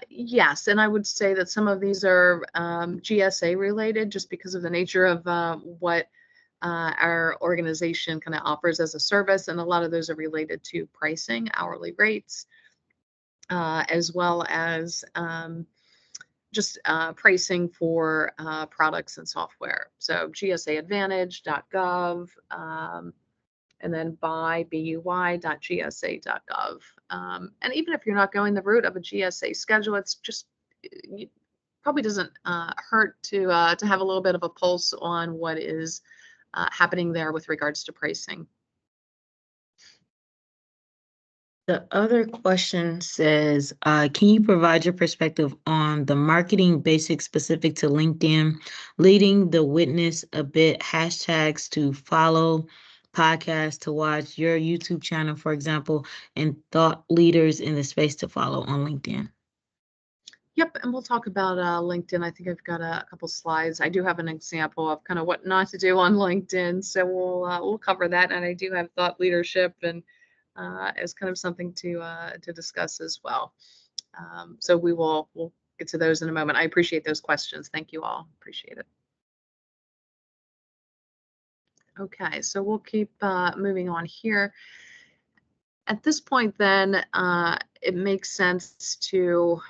Yes, and I would say that some of these are GSA related just because of the nature of what our organization kind of offers as a service, and a lot of those are related to pricing, hourly rates, as well as just pricing for products and software. So gsaadvantage.gov, and then buy.gsa.gov. And even if you're not going the route of a GSA schedule, it's just it probably doesn't hurt to have a little bit of a pulse on what is happening there with regards to pricing. The other question says, can you provide your perspective on the marketing basics specific to LinkedIn, leading the witness a bit, hashtags to follow, podcasts to watch, your YouTube channel, for example, and thought leaders in the space to follow on LinkedIn? Yep, and we'll talk about LinkedIn. I think I've got a couple slides. I do have an example of kind of what not to do on LinkedIn, so we'll cover that. And I do have thought leadership and as kind of something to discuss as well. So we'll get to those in a moment. I appreciate those questions. Thank you all. Appreciate it. Okay, so we'll keep moving on here. At this point, then, it makes sense to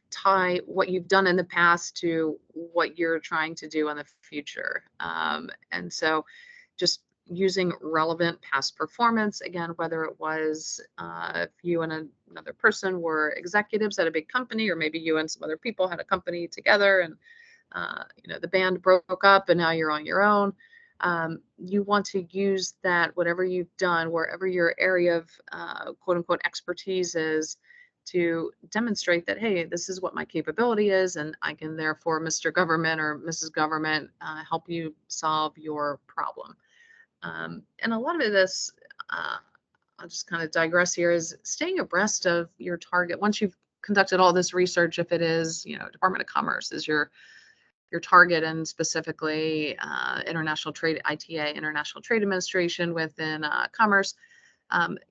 tie what you've done in the past to what you're trying to do in the future. And so just using relevant past performance, again, whether it was if you and another person were executives at a big company, or maybe you and some other people had a company together and the band broke up and now you're on your own. You want to use that, whatever you've done, wherever your area of quote unquote expertise is, to demonstrate that, hey, this is what my capability is, and I can therefore, Mr. Government or Mrs. Government, help you solve your problem. And a lot of this, I'll just kind of digress here, is staying abreast of your target. Once you've conducted all this research, if it is, Department of Commerce is your target, and specifically international trade, ITA, International Trade Administration within commerce,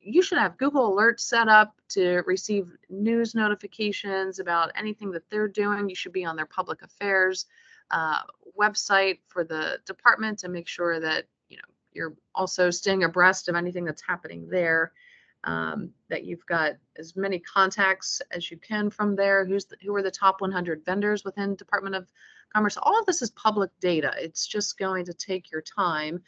you should have Google Alerts set up to receive news notifications about anything that they're doing. You should be on their public affairs website for the department to make sure that you're also staying abreast of anything that's happening there. That you've got as many contacts as you can from there. Who are the top 100 vendors within Department of Commerce? All of this is public data. It's just going to take your time.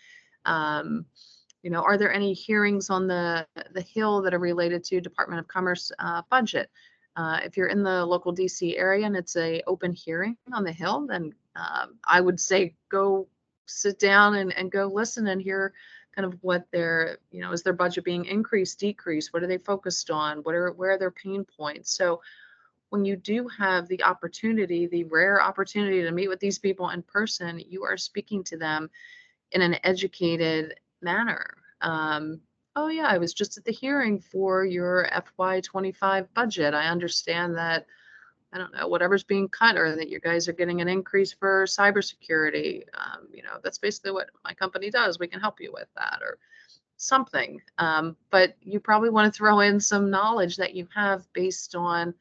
Are there any hearings on the Hill that are related to Department of Commerce budget? If you're in the local DC area and it's a open hearing on the Hill, then I would say go sit down and go listen and hear kind of what their, is their budget being increased, decreased? What are they focused on? Where are their pain points? So when you do have the opportunity, the rare opportunity to meet with these people in person, you are speaking to them in an educated manner. Oh yeah, I was just at the hearing for your FY25 budget. I understand that, I don't know, whatever's being cut, or that you guys are getting an increase for cybersecurity. That's basically what my company does. We can help you with that, or something. But you probably want to throw in some knowledge that you have based on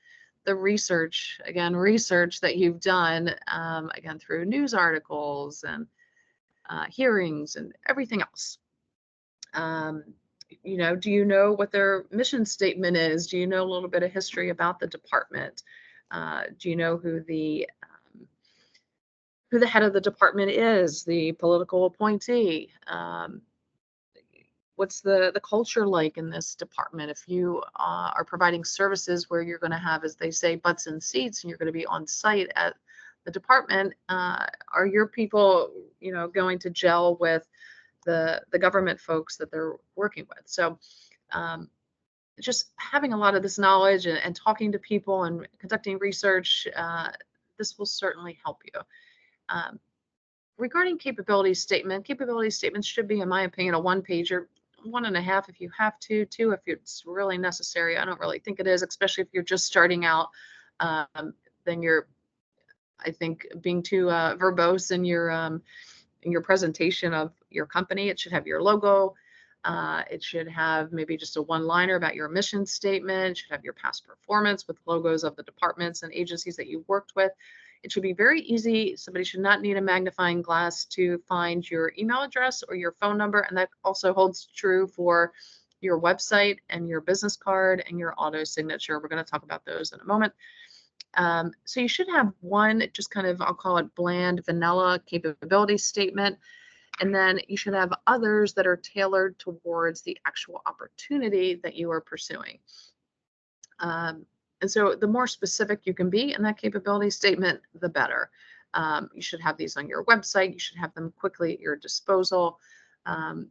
the research that you've done, again, through news articles and hearings and everything else. Do you know what their mission statement is? Do you know a little bit of history about the department? Do you know who the head of the department is, the political appointee? What's the culture like in this department? If you are providing services where you're going to have, as they say, butts and seats, and you're going to be on site at the department, are your people, going to gel with the government folks that they're working with? So just having a lot of this knowledge and talking to people and conducting research, this will certainly help you. Regarding capability statements should be, in my opinion, a one-pager. 1.5 if you have to, 2 if it's really necessary. I don't really think it is, especially if you're just starting out. Then you're, I think, being too verbose in your presentation of your company. It should have your logo. It should have maybe just a one-liner about your mission statement. It should have your past performance with logos of the departments and agencies that you worked with. It should be very easy. Somebody should not need a magnifying glass to find your email address or your phone number. And that also holds true for your website and your business card and your auto signature. We're going to talk about those in a moment. So you should have one, just kind of, I'll call it bland, vanilla capability statement. And then you should have others that are tailored towards the actual opportunity that you are pursuing. And so the more specific you can be in that capability statement, the better. You should have these on your website. You should have them quickly at your disposal. I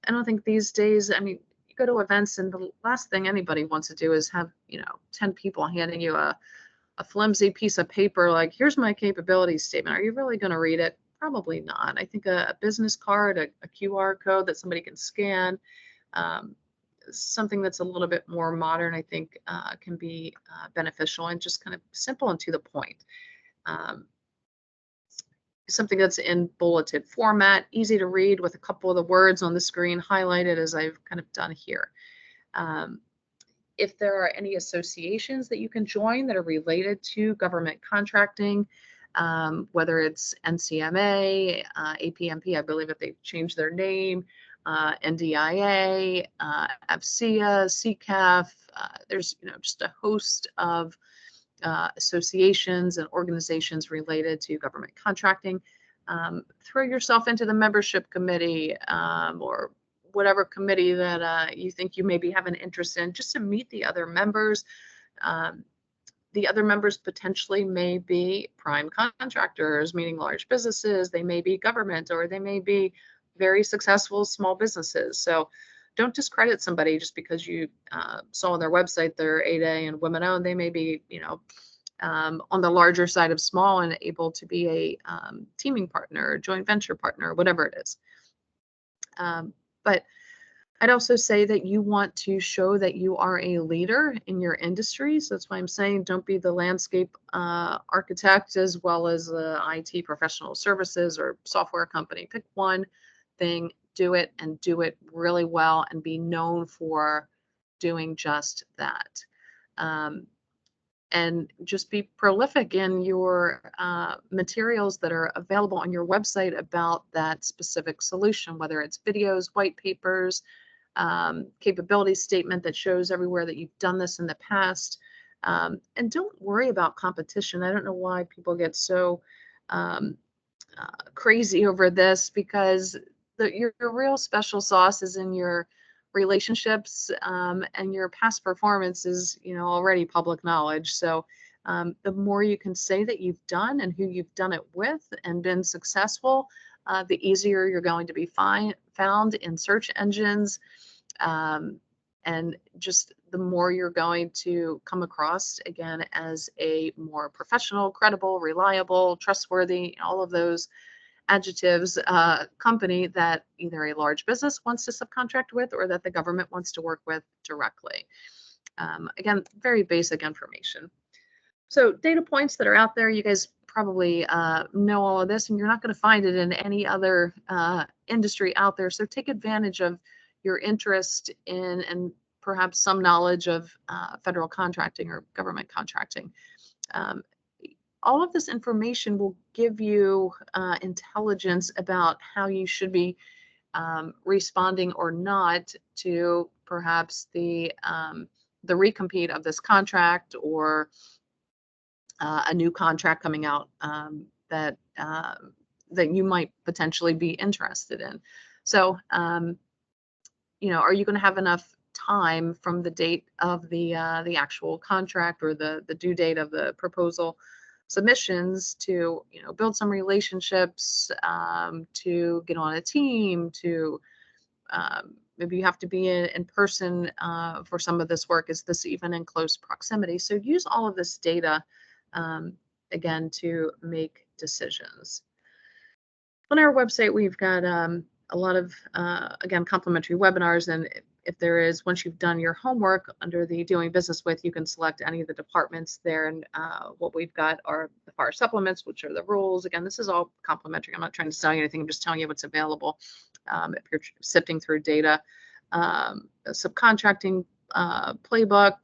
don't think these days, I mean, you go to events and the last thing anybody wants to do is have, 10 people handing you a flimsy piece of paper like, here's my capability statement. Are you really going to read it? Probably not. I think a business card, a QR code that somebody can scan, something that's a little bit more modern, I think can be beneficial and just kind of simple and to the point. Something that's in bulleted format, easy to read with a couple of the words on the screen highlighted as I've kind of done here. If there are any associations that you can join that are related to government contracting, whether it's NCMA, APMP, I believe that they've changed their name, NDIA, AFCEA, CCAF, there's just a host of associations and organizations related to government contracting. Throw yourself into the membership committee or whatever committee that you think you maybe have an interest in, just to meet the other members. The other members potentially may be prime contractors, meaning large businesses. They may be government, or they may be very successful small businesses. So don't discredit somebody just because you saw on their website they're 8A and women owned. They may be, on the larger side of small and able to be a teaming partner, joint venture partner, whatever it is. But I'd also say that you want to show that you are a leader in your industry. So that's why I'm saying don't be the landscape architect as well as the IT professional services or software company. Pick one thing, do it, and do it really well and be known for doing just that. And just be prolific in your materials that are available on your website about that specific solution, whether it's videos, white papers, capability statement that shows everywhere that you've done this in the past. And don't worry about competition. I don't know why people get so crazy over this, because your real special sauce is in your relationships, and your past performance is already public knowledge. So the more you can say that you've done and who you've done it with and been successful, the easier you're going to be found in search engines, and just the more you're going to come across again as a more professional, credible, reliable, trustworthy, all of those adjectives, company that either a large business wants to subcontract with or that the government wants to work with directly. Again, very basic information. So data points that are out there, you guys probably know all of this, and you're not going to find it in any other industry out there. So take advantage of your interest in and perhaps some knowledge of federal contracting or government contracting. All of this information will give you intelligence about how you should be responding or not to perhaps the recompete of this contract, or a new contract coming out that you might potentially be interested in. So, are you going to have enough time from the date of the actual contract or the due date of the proposal submissions to build some relationships, to get on a team, to maybe you have to be in person for some of this work? Is this even in close proximity? So use all of this data again to make decisions. On our website, we've got a lot of, again, complimentary webinars. And if there is, once you've done your homework under the doing business with, you can select any of the departments there. And what we've got are the FAR supplements, which are the rules. Again, this is all complimentary. I'm not trying to sell you anything. I'm just telling you what's available. If you're sifting through data, a subcontracting playbook,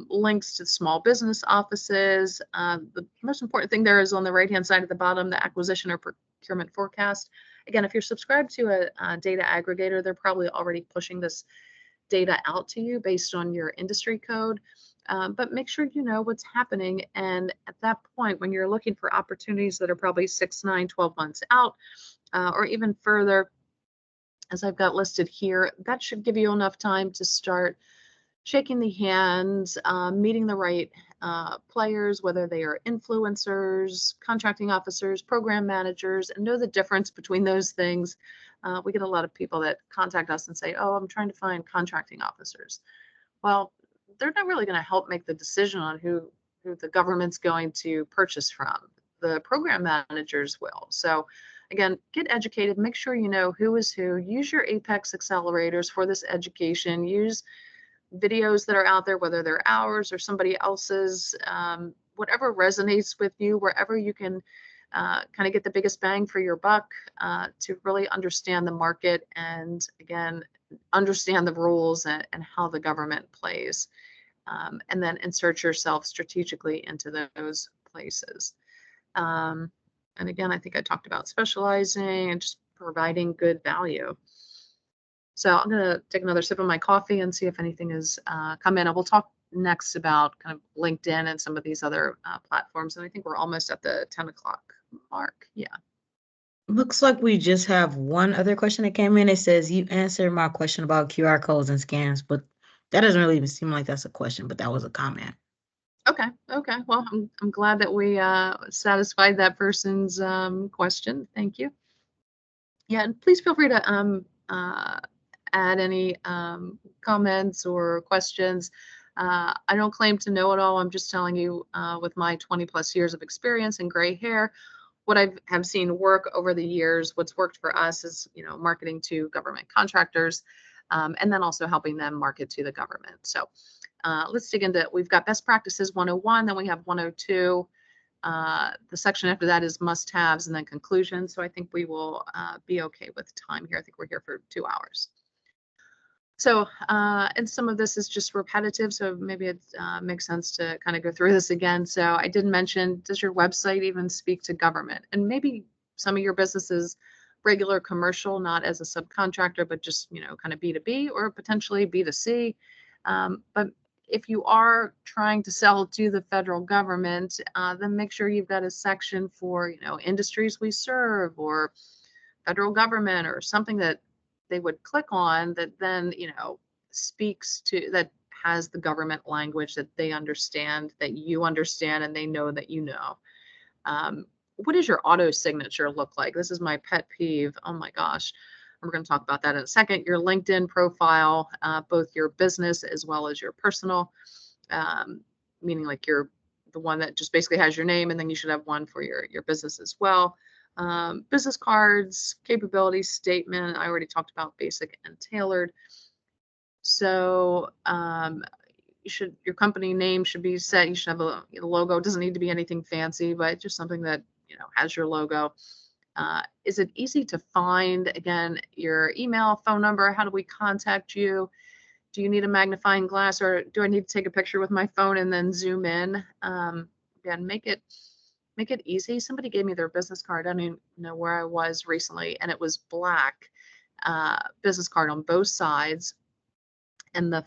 links to small business offices. The most important thing there is on the right-hand side at the bottom, the acquisition or procurement forecast. Again, if you're subscribed to a data aggregator, they're probably already pushing this data out to you based on your industry code. But make sure you know what's happening. And at that point, when you're looking for opportunities that are probably 6, 9, 12 months out, or even further, as I've got listed here, that should give you enough time to start shaking the hands, meeting the right players, whether they are influencers, contracting officers, program managers, and know the difference between those things. We get a lot of people that contact us and say, oh, I'm trying to find contracting officers. Well, they're not really going to help make the decision on who the government's going to purchase from. The program managers will. So again, get educated, make sure you know who is who, use your Apex accelerators for this education, use videos that are out there, whether they're ours or somebody else's, whatever resonates with you, wherever you can kind of get the biggest bang for your buck, to really understand the market and, again, understand the rules and how the government plays, and then insert yourself strategically into those places. And again, I think I talked about specializing and just providing good value. So I'm going to take another sip of my coffee and see if anything has come in. And we'll talk next about kind of LinkedIn and some of these other platforms. And I think we're almost at the 10 o'clock mark. Yeah. Looks like we just have one other question that came in. It says, you answered my question about QR codes and scans, but that doesn't really even seem like that's a question, but that was a comment. Okay. Okay. Well, I'm glad that we satisfied that person's question. Thank you. Yeah. And please feel free to add any comments or questions. I don't claim to know it all. I'm just telling you, with my 20 plus years of experience and gray hair, what I have seen work over the years. What's worked for us is, marketing to government contractors, and then also helping them market to the government. So let's dig into it. We've got best practices 101, then we have 102. The section after that is must-haves and then conclusions. So I think we will be okay with time here. I think we're here for 2 hours. So, and some of this is just repetitive, so maybe it makes sense to kind of go through this again. So I did mention, does your website even speak to government? And maybe some of your business is regular commercial, not as a subcontractor, but just, kind of B2B or potentially B2C. But if you are trying to sell to the federal government, then make sure you've got a section for, industries we serve or federal government or something that they would click on that then, speaks to, that has the government language that they understand, that you understand, and they know that you know. What does your auto signature look like? This is my pet peeve. Oh my gosh. We're going to talk about that in a second. Your LinkedIn profile, both your business as well as your personal, meaning like you're the one that just basically has your name, and then you should have one for your business as well. Business cards, capability statement. I already talked about basic and tailored. So your company name should be set. You should have a logo. It doesn't need to be anything fancy, but just something that has your logo. Is it easy to find? Again, your email, phone number. How do we contact you? Do you need a magnifying glass, or do I need to take a picture with my phone and then zoom in? Again, make it easy. Somebody gave me their business card. I don't even know where I was recently, and it was black business card on both sides, and the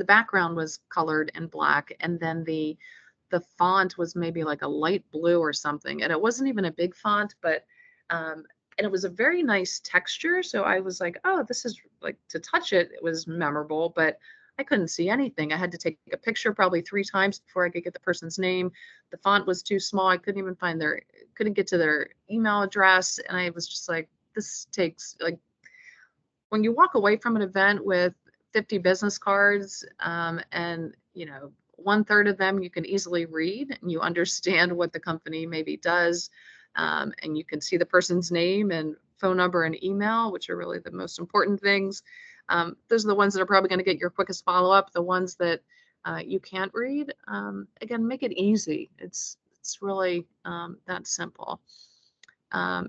background was colored in black, and then the font was maybe like a light blue or something, and it wasn't even a big font, but and it was a very nice texture. So I was like, oh, this is like, to touch it, it was memorable, but I couldn't see anything. I had to take a picture probably 3 times before I could get the person's name. The font was too small. I couldn't even couldn't get to their email address. And I was just like, this takes, like, when you walk away from an event with 50 business cards, and 1/3 of them you can easily read and you understand what the company maybe does, And you can see the person's name and phone number and email, which are really the most important things. Those are the ones that are probably going to get your quickest follow-up. The ones that you can't read, again, make it easy. It's really that simple.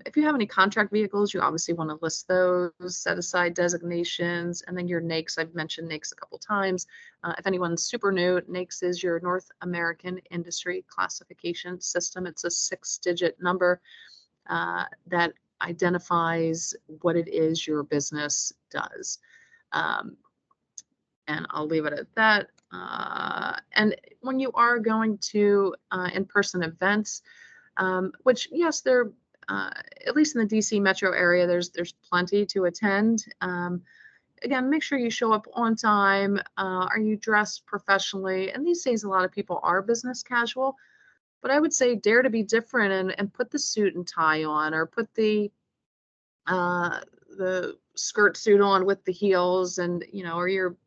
If you have any contract vehicles, you obviously want to list those, set aside designations, and then your NAICS. I've mentioned NAICS a couple times. If anyone's super new, NAICS is your North American Industry Classification System. It's a 6-digit number that identifies what it is your business does. And I'll leave it at that. And when you are going to in-person events, which yes, they're at least in the DC metro area, there's plenty to attend. Again, make sure you show up on time. Are you dressed professionally? And these days, a lot of people are business casual, but I would say dare to be different and put the suit and tie on, or put the skirt suit on with the heels, and or your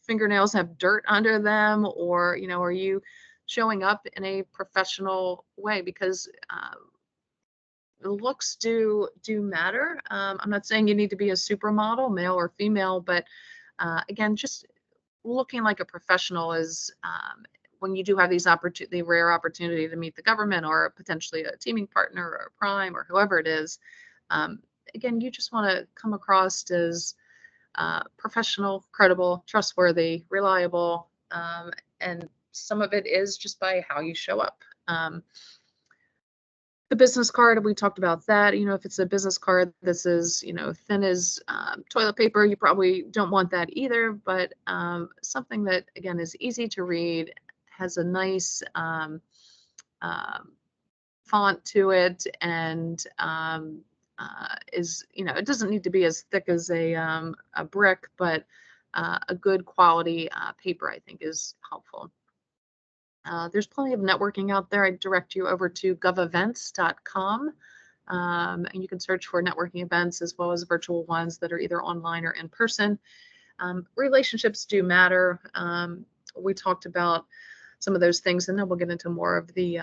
fingernails have dirt under them, or are you showing up in a professional way? Because the looks do matter. I'm not saying you need to be a supermodel, male or female, but again, just looking like a professional is when you do have the rare opportunity to meet the government, or potentially a teaming partner or a prime or whoever it is. Again, you just want to come across as professional, credible, trustworthy, reliable, and some of it is just by how you show up. The business card, we talked about that. If it's a business card this is thin as toilet paper, you probably don't want that either. But something that, again, is easy to read, has a nice font to it, and is it doesn't need to be as thick as a brick, but a good quality paper, I think, is helpful. There's plenty of networking out there. I direct you over to govevents.com, and you can search for networking events as well as virtual ones that are either online or in person. Relationships do matter. We talked about some of those things, and then we'll get into more of the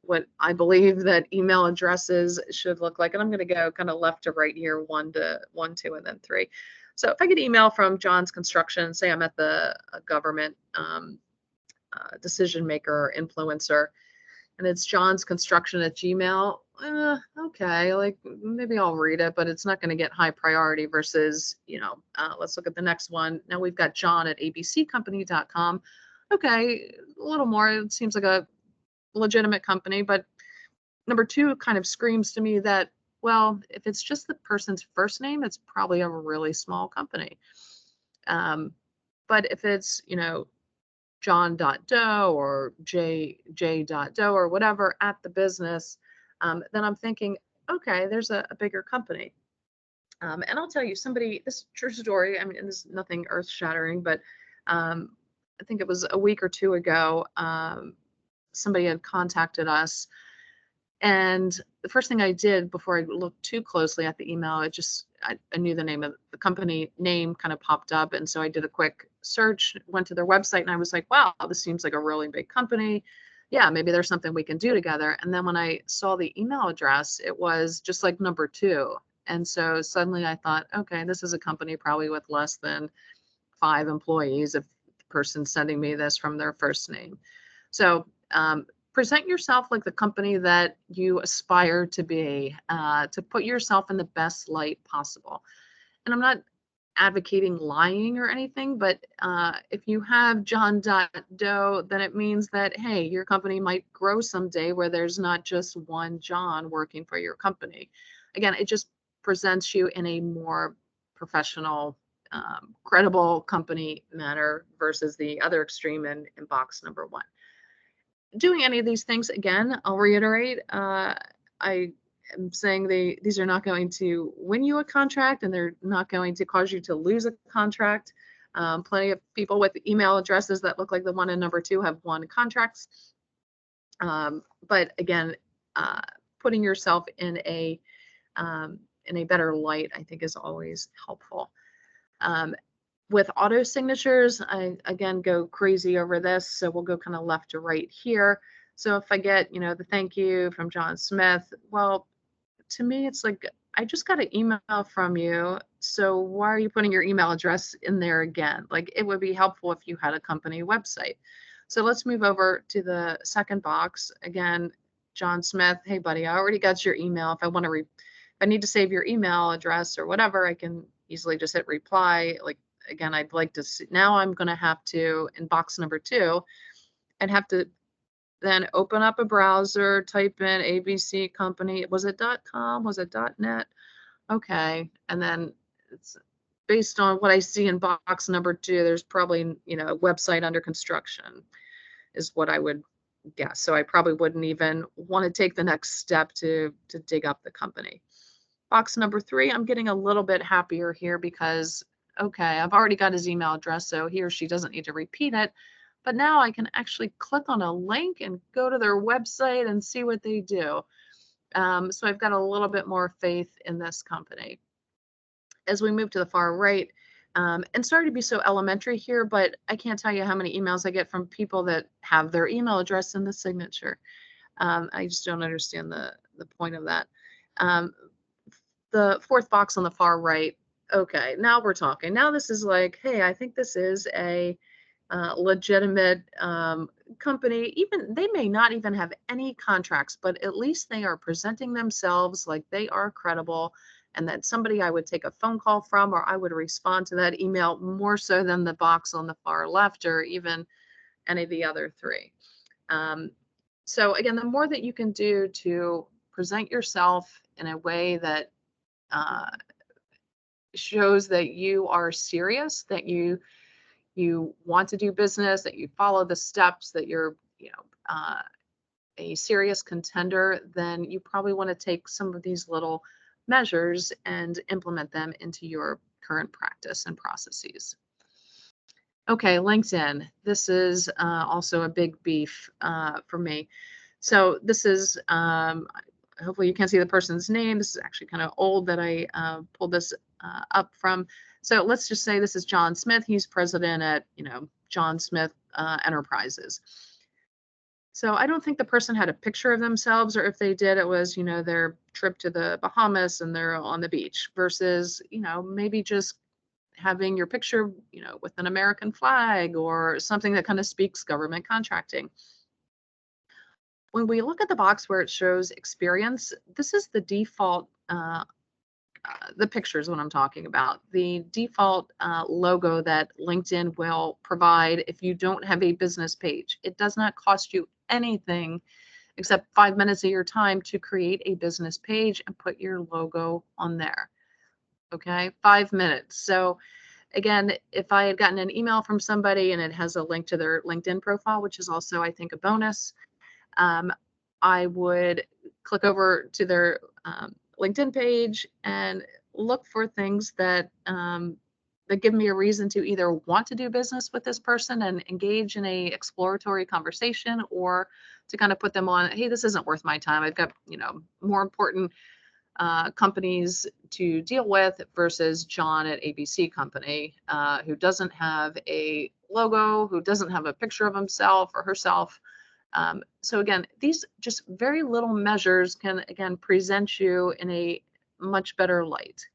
what I believe that email addresses should look like. And I'm going to go kind of left to right here, 1, 2, and then 3. So if I get email from John's Construction, say I'm at the government decision maker or influencer, and it's John's Construction at Gmail, okay, like maybe I'll read it, but it's not going to get high priority versus, let's look at the next one. Now we've got John at abccompany.com. Okay, a little more. It seems like a legitimate company, but number 2 kind of screams to me that, well, if it's just the person's first name, it's probably a really small company. But if it's, John.doe or J.doe or whatever at the business, then I'm thinking, okay, there's a bigger company. And I'll tell you, this true story, I mean, and this is nothing earth shattering, but I think it was a week or 2 ago, somebody had contacted us. And the first thing I did before I looked too closely at the email, I knew the name of the company name kind of popped up. And so I did a quick search, went to their website, and I was like, wow, this seems like a really big company. Yeah, maybe there's something we can do together. And then when I saw the email address, it was just like number 2. And so suddenly I thought, okay, this is a company probably with less than 5 employees if the person's sending me this from their first name. So present yourself like the company that you aspire to be, to put yourself in the best light possible. And I'm not advocating lying or anything, but if you have John.doe, then it means that, hey, your company might grow someday where there's not just one John working for your company. Again, it just presents you in a more professional, credible company manner versus the other extreme in box number 1. Doing any of these things, again, I'll reiterate, I am saying these are not going to win you a contract, and they're not going to cause you to lose a contract. Plenty of people with email addresses that look like the one in number 2 have won contracts. But again, putting yourself in a better light, I think, is always helpful. With auto signatures, I again go crazy over this, so we'll go kind of left to right here. So if I get, the thank you from John Smith, well, to me, it's like, I just got an email from you. So why are you putting your email address in there again? Like, it would be helpful if you had a company website. So let's move over to the second box. Again, John Smith, hey buddy, I already got your email. If I need to save your email address or whatever, I can easily just hit reply. Like, again, I'd like to see, now I'm going to have to, in box number 2, and have to then open up a browser, type in ABC company. Was it .com? Was it .net? Okay. And then it's based on what I see in box number 2, there's probably, a website under construction is what I would guess. So I probably wouldn't even want to take the next step to dig up the company. Box number 3, I'm getting a little bit happier here because, okay, I've already got his email address, so he or she doesn't need to repeat it. But now I can actually click on a link and go to their website and see what they do. So I've got a little bit more faith in this company. As we move to the far right, and sorry to be so elementary here, but I can't tell you how many emails I get from people that have their email address in the signature. I just don't understand the point of that. The fourth box on the far right, okay, now we're talking. Now this is like, hey, I think this is a legitimate company. Even they may not even have any contracts, but at least they are presenting themselves like they are credible and that somebody I would take a phone call from, or I would respond to that email more so than the box on the far left or even any of the other 3. So again, the more that you can do to present yourself in a way that uh, shows that you are serious, that you want to do business, that you follow the steps, that you're, a serious contender, then you probably want to take some of these little measures and implement them into your current practice and processes. Okay, LinkedIn. This is also a big beef for me. So this is, hopefully you can't see the person's name. This is actually kind of old that I pulled this up from. So let's just say this is John Smith. He's president at, John Smith Enterprises. So I don't think the person had a picture of themselves, or if they did, it was, their trip to the Bahamas and they're on the beach versus, maybe just having your picture, with an American flag or something that kind of speaks government contracting. When we look at the box where it shows experience, this is the default, the picture is what I'm talking about. The default logo that LinkedIn will provide if you don't have a business page. It does not cost you anything except 5 minutes of your time to create a business page and put your logo on there. Okay, 5 minutes. So again, if I had gotten an email from somebody and it has a link to their LinkedIn profile, which is also, I think, a bonus, I would click over to their LinkedIn page and look for things that that give me a reason to either want to do business with this person and engage in a exploratory conversation, or to kind of put them on, hey, this isn't worth my time. I've got, more important companies to deal with versus John at ABC Company, who doesn't have a logo, who doesn't have a picture of himself or herself. So again, these just very little measures can, again, present you in a much better light.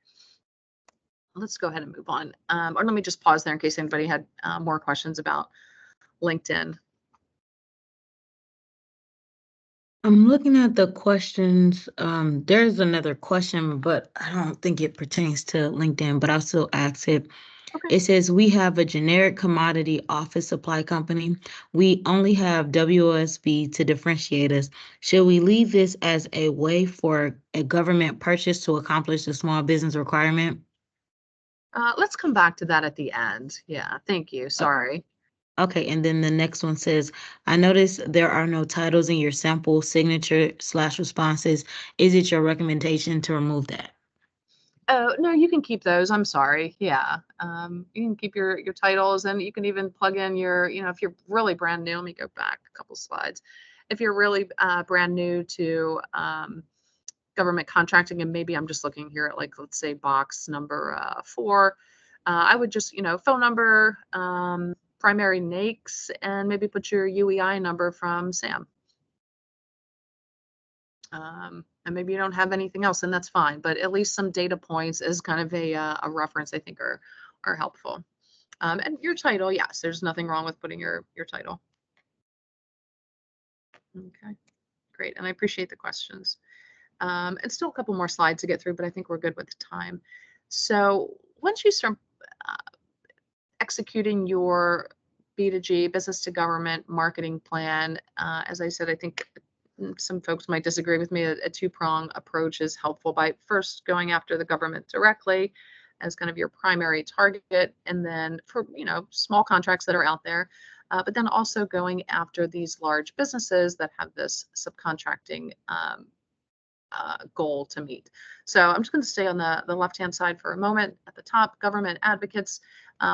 Let's go ahead and move on. Or let me just pause there in case anybody had more questions about LinkedIn. I'm looking at the questions. There's another question, but I don't think it pertains to LinkedIn, but I'll still ask it. Okay. It says we have a generic commodity office supply company. We only have WOSB to differentiate us. Should we leave this as a way for a government purchase to accomplish the small business requirement? Let's come back to that at the end. Yeah, thank you. Sorry. Okay, and then the next one says, I notice there are no titles in your sample signature/responses. Is it your recommendation to remove that? Oh, no, you can keep those. I'm sorry. Yeah. You can keep your titles, and you can even plug in your, if you're really brand new, let me go back a couple slides. If you're really brand new to government contracting, and maybe I'm just looking here at, like, let's say box number 4, I would just, phone number, primary NAICS, and maybe put your UEI number from Sam. And maybe you don't have anything else, and that's fine, but at least some data points as kind of a reference, I think are helpful. And your title, yes, there's nothing wrong with putting your title. Okay, great, and I appreciate the questions. And still a couple more slides to get through, but I think we're good with time. So once you start executing your B2G, business to government marketing plan, as I said, I think some folks might disagree with me. A two-prong approach is helpful by first going after the government directly as kind of your primary target, and then for small contracts that are out there, but then also going after these large businesses that have this subcontracting goal to meet. So I'm just going to stay on the left-hand side for a moment. At the top, government advocates.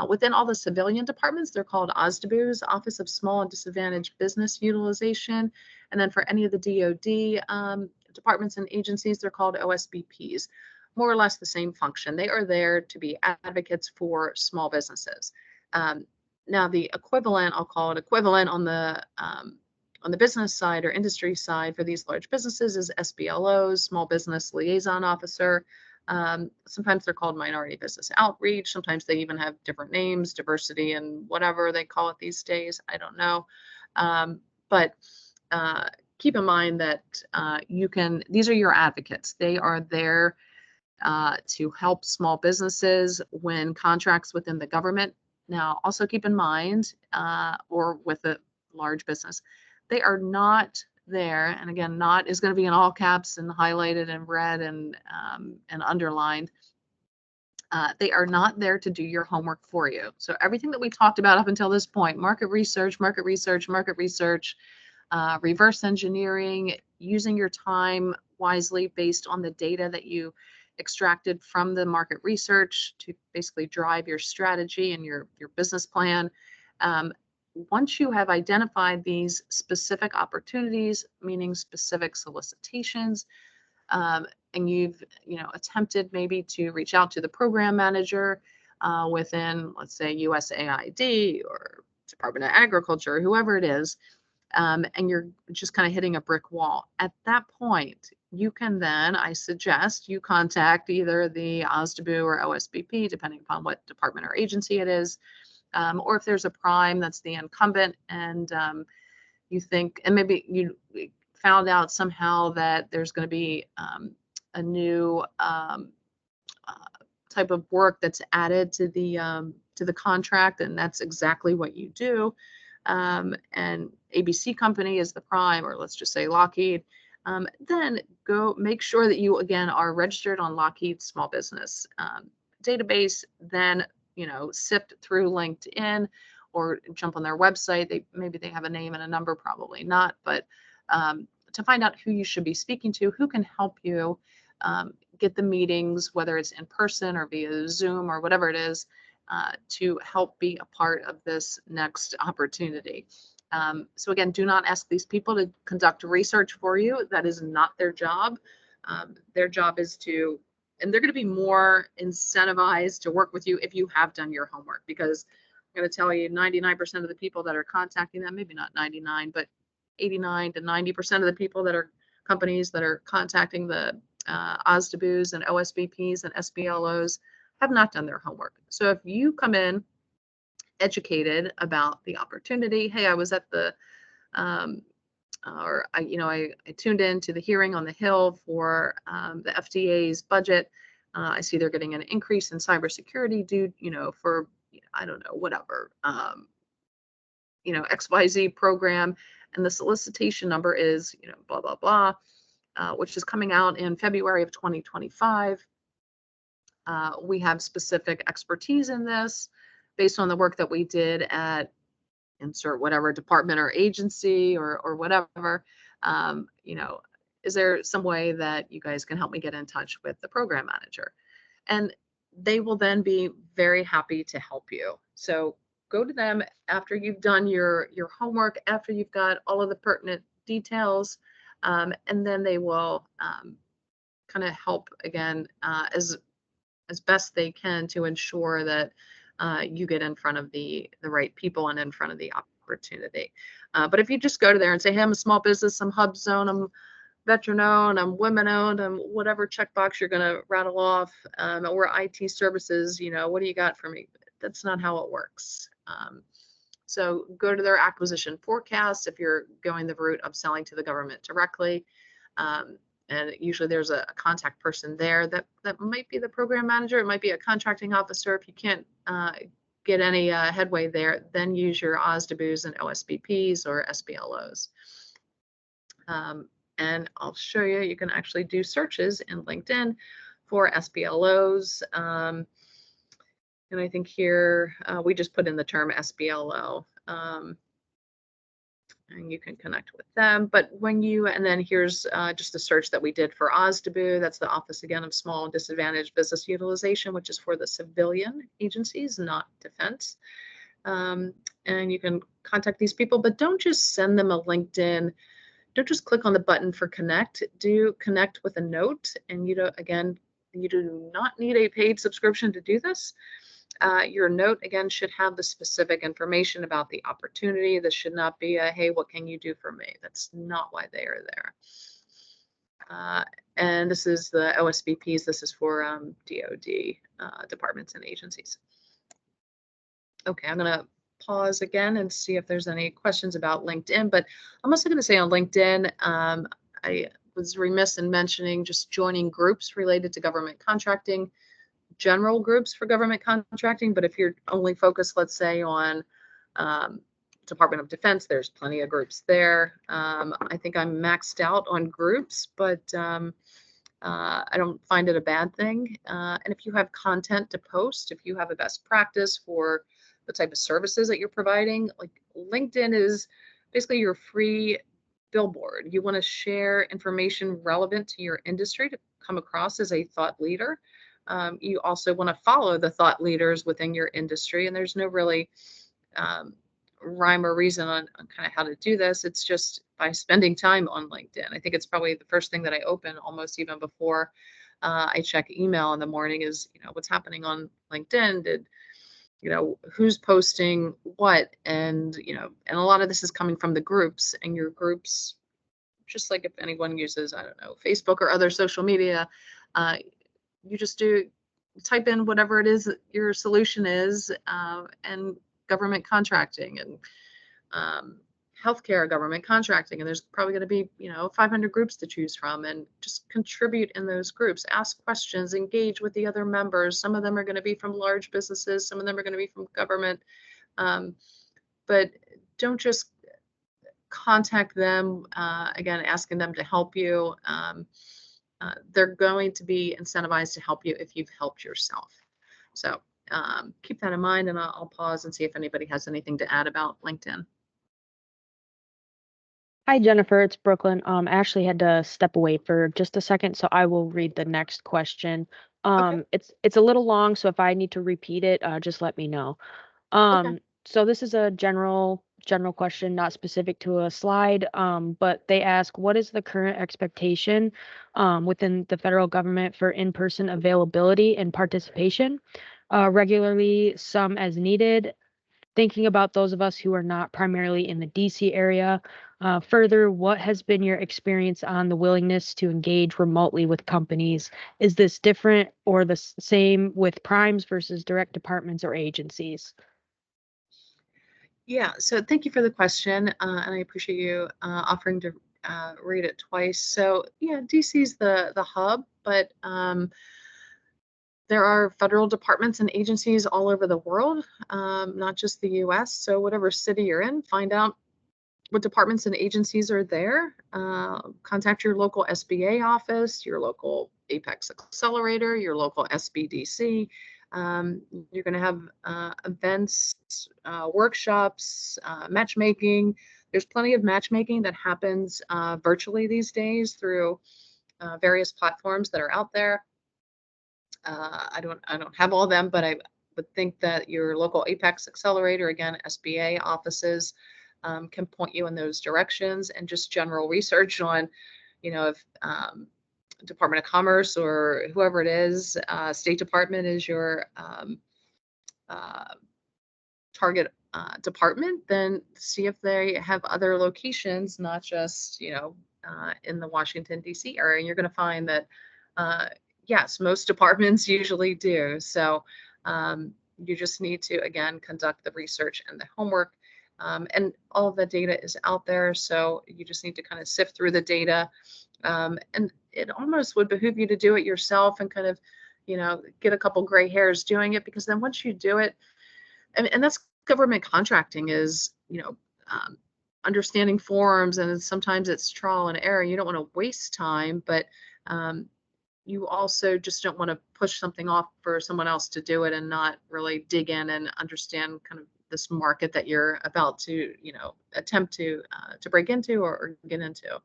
Within all the civilian departments, they're called OSDBUs, Office of Small and Disadvantaged Business Utilization. And then for any of the DoD departments and agencies, they're called OSBPs. More or less the same function. They are there to be advocates for small businesses. Now the equivalent, I'll call it equivalent on the business side or industry side for these large businesses is SBLOs, Small Business Liaison Officer. Sometimes they're called Minority Business Outreach. Sometimes they even have different names, diversity and whatever they call it these days. I don't know. But keep in mind that these are your advocates. They are there to help small businesses win contracts within the government. Now, also keep in mind, or with a large business, they are not there, and again, not is going to be in all caps and highlighted and red and underlined. They are not there to do your homework for you. So everything that we talked about up until this point, market research, reverse engineering, using your time wisely based on the data that you extracted from the market research to basically drive your strategy and your business plan. Once you have identified these specific opportunities, meaning specific solicitations, and you've attempted maybe to reach out to the program manager within, let's say, USAID or Department of Agriculture, whoever it is, and you're just kind of hitting a brick wall. At that point, you can then, I suggest you contact either the OSDBU or OSBP, depending upon what department or agency it is, or if there's a prime that's the incumbent and you think, and maybe you found out somehow that there's going to be a new type of work that's added to the contract, and that's exactly what you do. And ABC company is the prime, or let's just say Lockheed. Then go make sure that you again are registered on Lockheed's small business database. Then sift through LinkedIn or jump on their website. Maybe they have a name and a number, probably not, but to find out who you should be speaking to, who can help you get the meetings, whether it's in person or via Zoom or whatever it is, to help be a part of this next opportunity. So again, do not ask these people to conduct research for you. That is not their job. Their job is to, and they're going to be more incentivized to work with you if you have done your homework, because I'm going to tell you 99% of the people that are contacting them, maybe not 99, but 89 to 90% of the people that are companies that are contacting the OSDBUs and OSBPs and SBLOs have not done their homework. So if you come in educated about the opportunity, hey, I was at the or I tuned in to the hearing on the Hill for the FDA's budget. I see they're getting an increase in cybersecurity due, for I don't know, whatever, XYZ program, and the solicitation number is blah blah blah, which is coming out in February of 2025. We have specific expertise in this based on the work that we did at insert whatever department or agency or whatever. Is there some way that you guys can help me get in touch with the program manager? And they will then be very happy to help you. So go to them after you've done your homework, after you've got all of the pertinent details, and then they will kind of help again as best they can to ensure that you get in front of the right people and in front of the opportunity. But if you just go to there and say, hey, I'm a small business, I'm HubZone, veteran-owned, I'm women-owned, I'm whatever checkbox you're going to rattle off, or IT services, what do you got for me? That's not how it works. So go to their acquisition forecast if you're going the route of selling to the government directly. And usually there's a contact person there that might be the program manager. It might be a contracting officer. If you can't get any headway there, then use your OSDBUs and OSBPs or SBLOs. And I'll show you, you can actually do searches in LinkedIn for SBLOs. And I think here we just put in the term SBLO. And you can connect with them. But when you, and then here's just a search that we did for OSDBU. That's the Office, again, of Small and Disadvantaged Business Utilization, which is for the civilian agencies, not defense. And you can contact these people, but don't just send them a LinkedIn. Don't just click on the button for connect. Do connect with a note. And you do not need a paid subscription to do this. Your note, again, should have the specific information about the opportunity. This should not be a, hey, what can you do for me? That's not why they are there. And this is the OSBPs. This is for DOD departments and agencies. Okay, I'm going to pause again and see if there's any questions about LinkedIn. But I'm also going to say on LinkedIn, I was remiss in mentioning just joining groups related to government contracting. General groups for government contracting, but if you're only focused, let's say, on Department of Defense, there's plenty of groups there. I think I'm maxed out on groups, but I don't find it a bad thing. And if you have content to post, if you have a best practice for the type of services that you're providing, like LinkedIn is basically your free billboard. You want to share information relevant to your industry to come across as a thought leader. You also want to follow the thought leaders within your industry, and there's no really rhyme or reason on kind of how to do this. It's just by spending time on LinkedIn. I think it's probably the first thing that I open almost even before I check email in the morning is, what's happening on LinkedIn? Who's posting what? And, and a lot of this is coming from the groups, and your groups, just like if anyone uses, I don't know, Facebook or other social media, you just type in whatever it is that your solution is, and government contracting and healthcare government contracting, and there's probably going to be 500 groups to choose from, and just contribute in those groups, ask questions, engage with the other members. Some of them are going to be from large businesses, some of them are going to be from government, but don't just contact them again asking them to help you. They're going to be incentivized to help you if you've helped yourself. So keep that in mind, and I'll pause and see if anybody has anything to add about LinkedIn. Hi, Jennifer, it's Brooklyn. Ashley had to step away for just a second, so I will read the next question. Okay. It's a little long, so if I need to repeat it, just let me know. Okay. So this is a general question, not specific to a slide, but they ask, what is the current expectation within the federal government for in-person availability and participation? Regularly, some as needed. Thinking about those of us who are not primarily in the DC area. Further, what has been your experience on the willingness to engage remotely with companies? Is this different or the same with primes versus direct departments or agencies? Yeah, so thank you for the question, and I appreciate you offering to read it twice. So yeah, DC is the hub, but there are federal departments and agencies all over the world, not just the US. So whatever city you're in, find out what departments and agencies are there. Contact your local SBA office, your local Apex Accelerator, your local SBDC. You're going to have events, workshops, matchmaking. There's plenty of matchmaking that happens virtually these days through various platforms that are out there. I don't have all of them, but I would think that your local Apex Accelerator, again, SBA offices, can point you in those directions, and just general research on, if Department of Commerce or whoever it is, State Department is your target department, then see if they have other locations, not just, in the Washington, D.C. area. And you're going to find that, yes, most departments usually do. So you just need to, again, conduct the research and the homework. And all of the data is out there. So you just need to kind of sift through the data. And it almost would behoove you to do it yourself and kind of, get a couple gray hairs doing it, because then once you do it, and that's government contracting is, understanding forms, and sometimes it's trial and error. You don't want to waste time, but you also just don't want to push something off for someone else to do it and not really dig in and understand kind of this market that you're about to, attempt to break into or get into.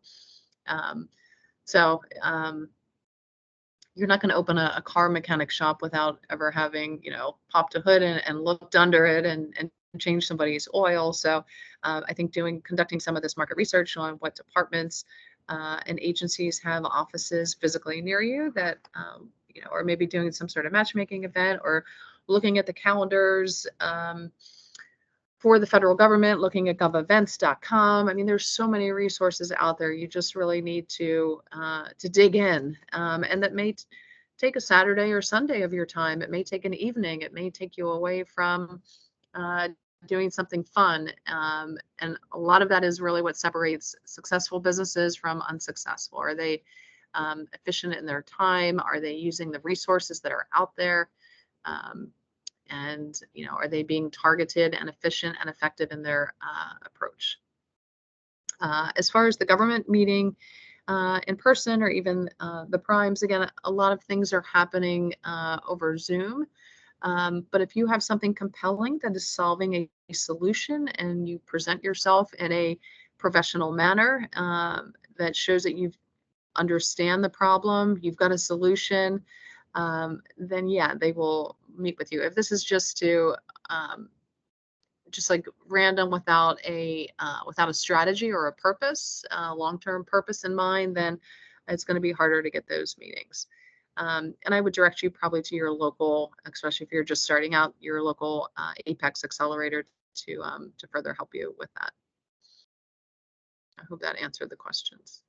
So you're not going to open a car mechanic shop without ever having, popped a hood and looked under it and change somebody's oil. So I think conducting some of this market research on what departments and agencies have offices physically near you that, or maybe doing some sort of matchmaking event, or looking at the calendars for the federal government, looking at govevents.com. I mean, there's so many resources out there. You just really need to dig in, and that may take a Saturday or Sunday of your time. It may take an evening. It may take you away from doing something fun. And a lot of that is really what separates successful businesses from unsuccessful. Are they efficient in their time? Are they using the resources that are out there? And, are they being targeted and efficient and effective in their approach? As far as the government meeting in person, or even the primes, again, a lot of things are happening over Zoom. But if you have something compelling that is solving a solution, and you present yourself in a professional manner that shows that you understand the problem, you've got a solution, then yeah, they will meet with you. If this is just like random without a strategy or a purpose, long-term purpose in mind, then it's going to be harder to get those meetings. And I would direct you probably to your local, especially if you're just starting out, your local Apex Accelerator to further help you with that. I hope that answered the questions.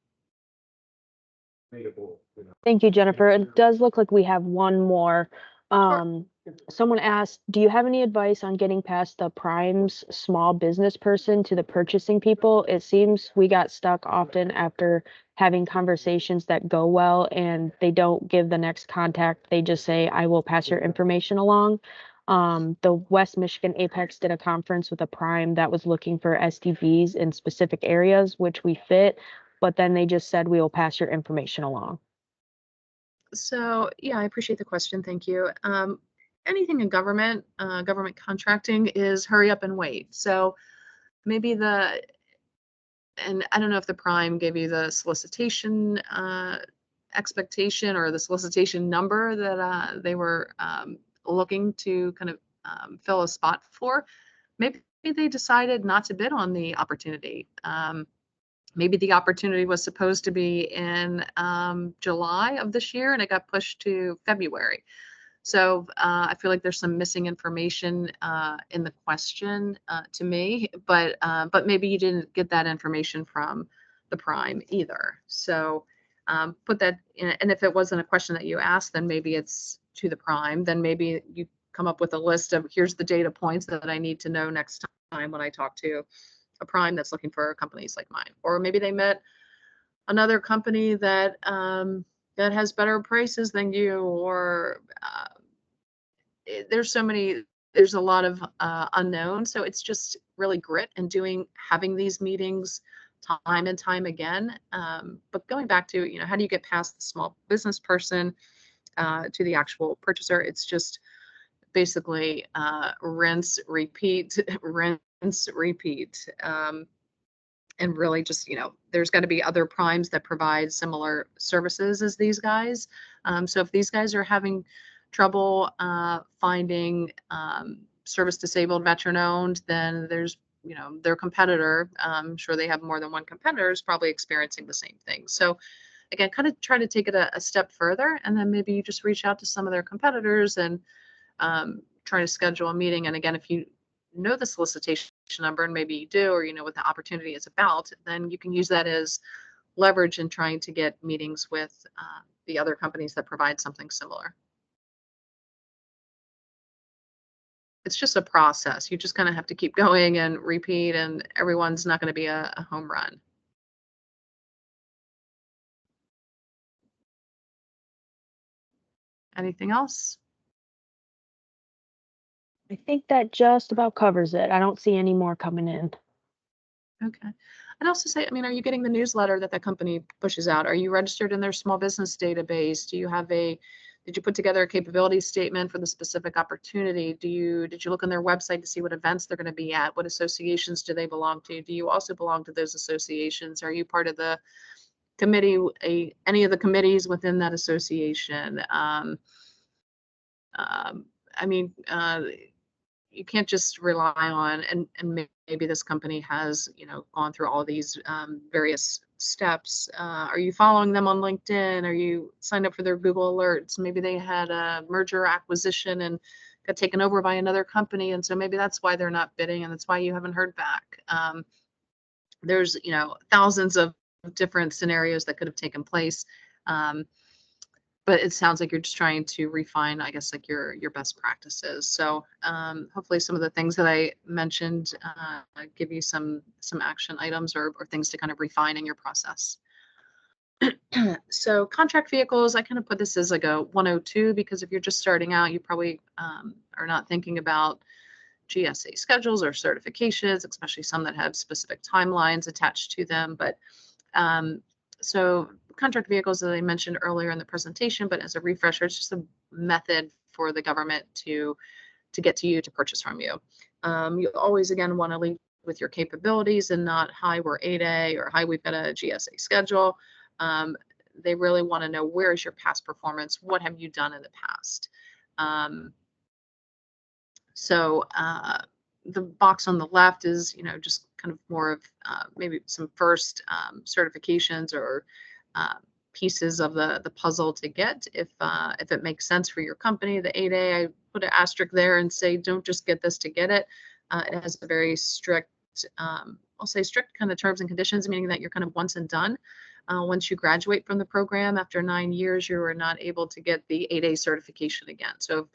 Thank you, Jennifer. It does look like we have one more. Sure. Someone asked, do you have any advice on getting past the primes small business person to the purchasing people? It seems we got stuck often after having conversations that go well, and they don't give the next contact. They just say, I will pass your information along. The West Michigan Apex did a conference with a prime that was looking for SDVs in specific areas, which we fit, but then they just said, we will pass your information along. So yeah, I appreciate the question. Thank you. Anything in government contracting is hurry up and wait. So maybe and I don't know if the prime gave you the solicitation expectation or the solicitation number that they were looking to kind of fill a spot for. Maybe they decided not to bid on the opportunity. Maybe the opportunity was supposed to be in July of this year, and it got pushed to February. So I feel like there's some missing information in the question to me, but maybe you didn't get that information from the prime either. So put that in, and if it wasn't a question that you asked, then maybe it's to the prime. Then maybe you come up with a list of, here's the data points that I need to know next time when I talk to a prime that's looking for companies like mine. Or maybe they met another company that that has better prices than you, or there's a lot of unknown. So it's just really grit and having these meetings time and time again. But going back to, how do you get past the small business person to the actual purchaser? It's just basically rinse, repeat, rinse, repeat. And really just, there's got to be other primes that provide similar services as these guys. So if these guys are having trouble finding service disabled veteran owned, then there's, their competitor, I'm sure they have more than one competitor, is probably experiencing the same thing. So again, kind of try to take it a step further, and then maybe you just reach out to some of their competitors and try to schedule a meeting. And again, if you know the solicitation number, and maybe you do, or you know what the opportunity is about, then you can use that as leverage in trying to get meetings with the other companies that provide something similar. It's just a process. You just kind of have to keep going and repeat, and everyone's not going to be a home run. Anything else? I think that just about covers it. I don't see any more coming in. Okay. I'd also say, I mean, are you getting the newsletter that company pushes out? Are you registered in their small business database? Do you have did you put together a capability statement for the specific opportunity? Did you look on their website to see what events they're going to be at? What associations do they belong to? Do you also belong to those associations? Are you part of the committee, any of the committees within that association? I mean, you can't just rely on, and maybe this company has, gone through all these various steps. Are you following them on LinkedIn? Are you signed up for their Google alerts? Maybe they had a merger acquisition and got taken over by another company, and so maybe that's why they're not bidding, and that's why you haven't heard back. There's thousands of different scenarios that could have taken place. But it sounds like you're just trying to refine, I guess, like your best practices. So hopefully some of the things that I mentioned give you some action items or things to kind of refine in your process. So contract vehicles, I kind of put this as like a 102, because if you're just starting out, you probably are not thinking about GSA schedules or certifications, especially some that have specific timelines attached to them. But so contract vehicles, as I mentioned earlier in the presentation, but as a refresher, it's just a method for the government to get to you to purchase from you. You always, again, want to lead with your capabilities and not, hi, we're 8A, or hi, we've got a GSA schedule. They really want to know, where is your past performance? What have you done in the past? So the box on the left is, just kind of more of maybe some first certifications or pieces of the puzzle to get, if it makes sense for your company. The 8A, I put an asterisk there and say, don't just get this to get it. It has a very strict, I'll say strict kind of terms and conditions, meaning that you're kind of once and done. Once you graduate from the program, after 9 years, you are not able to get the 8A certification again. So if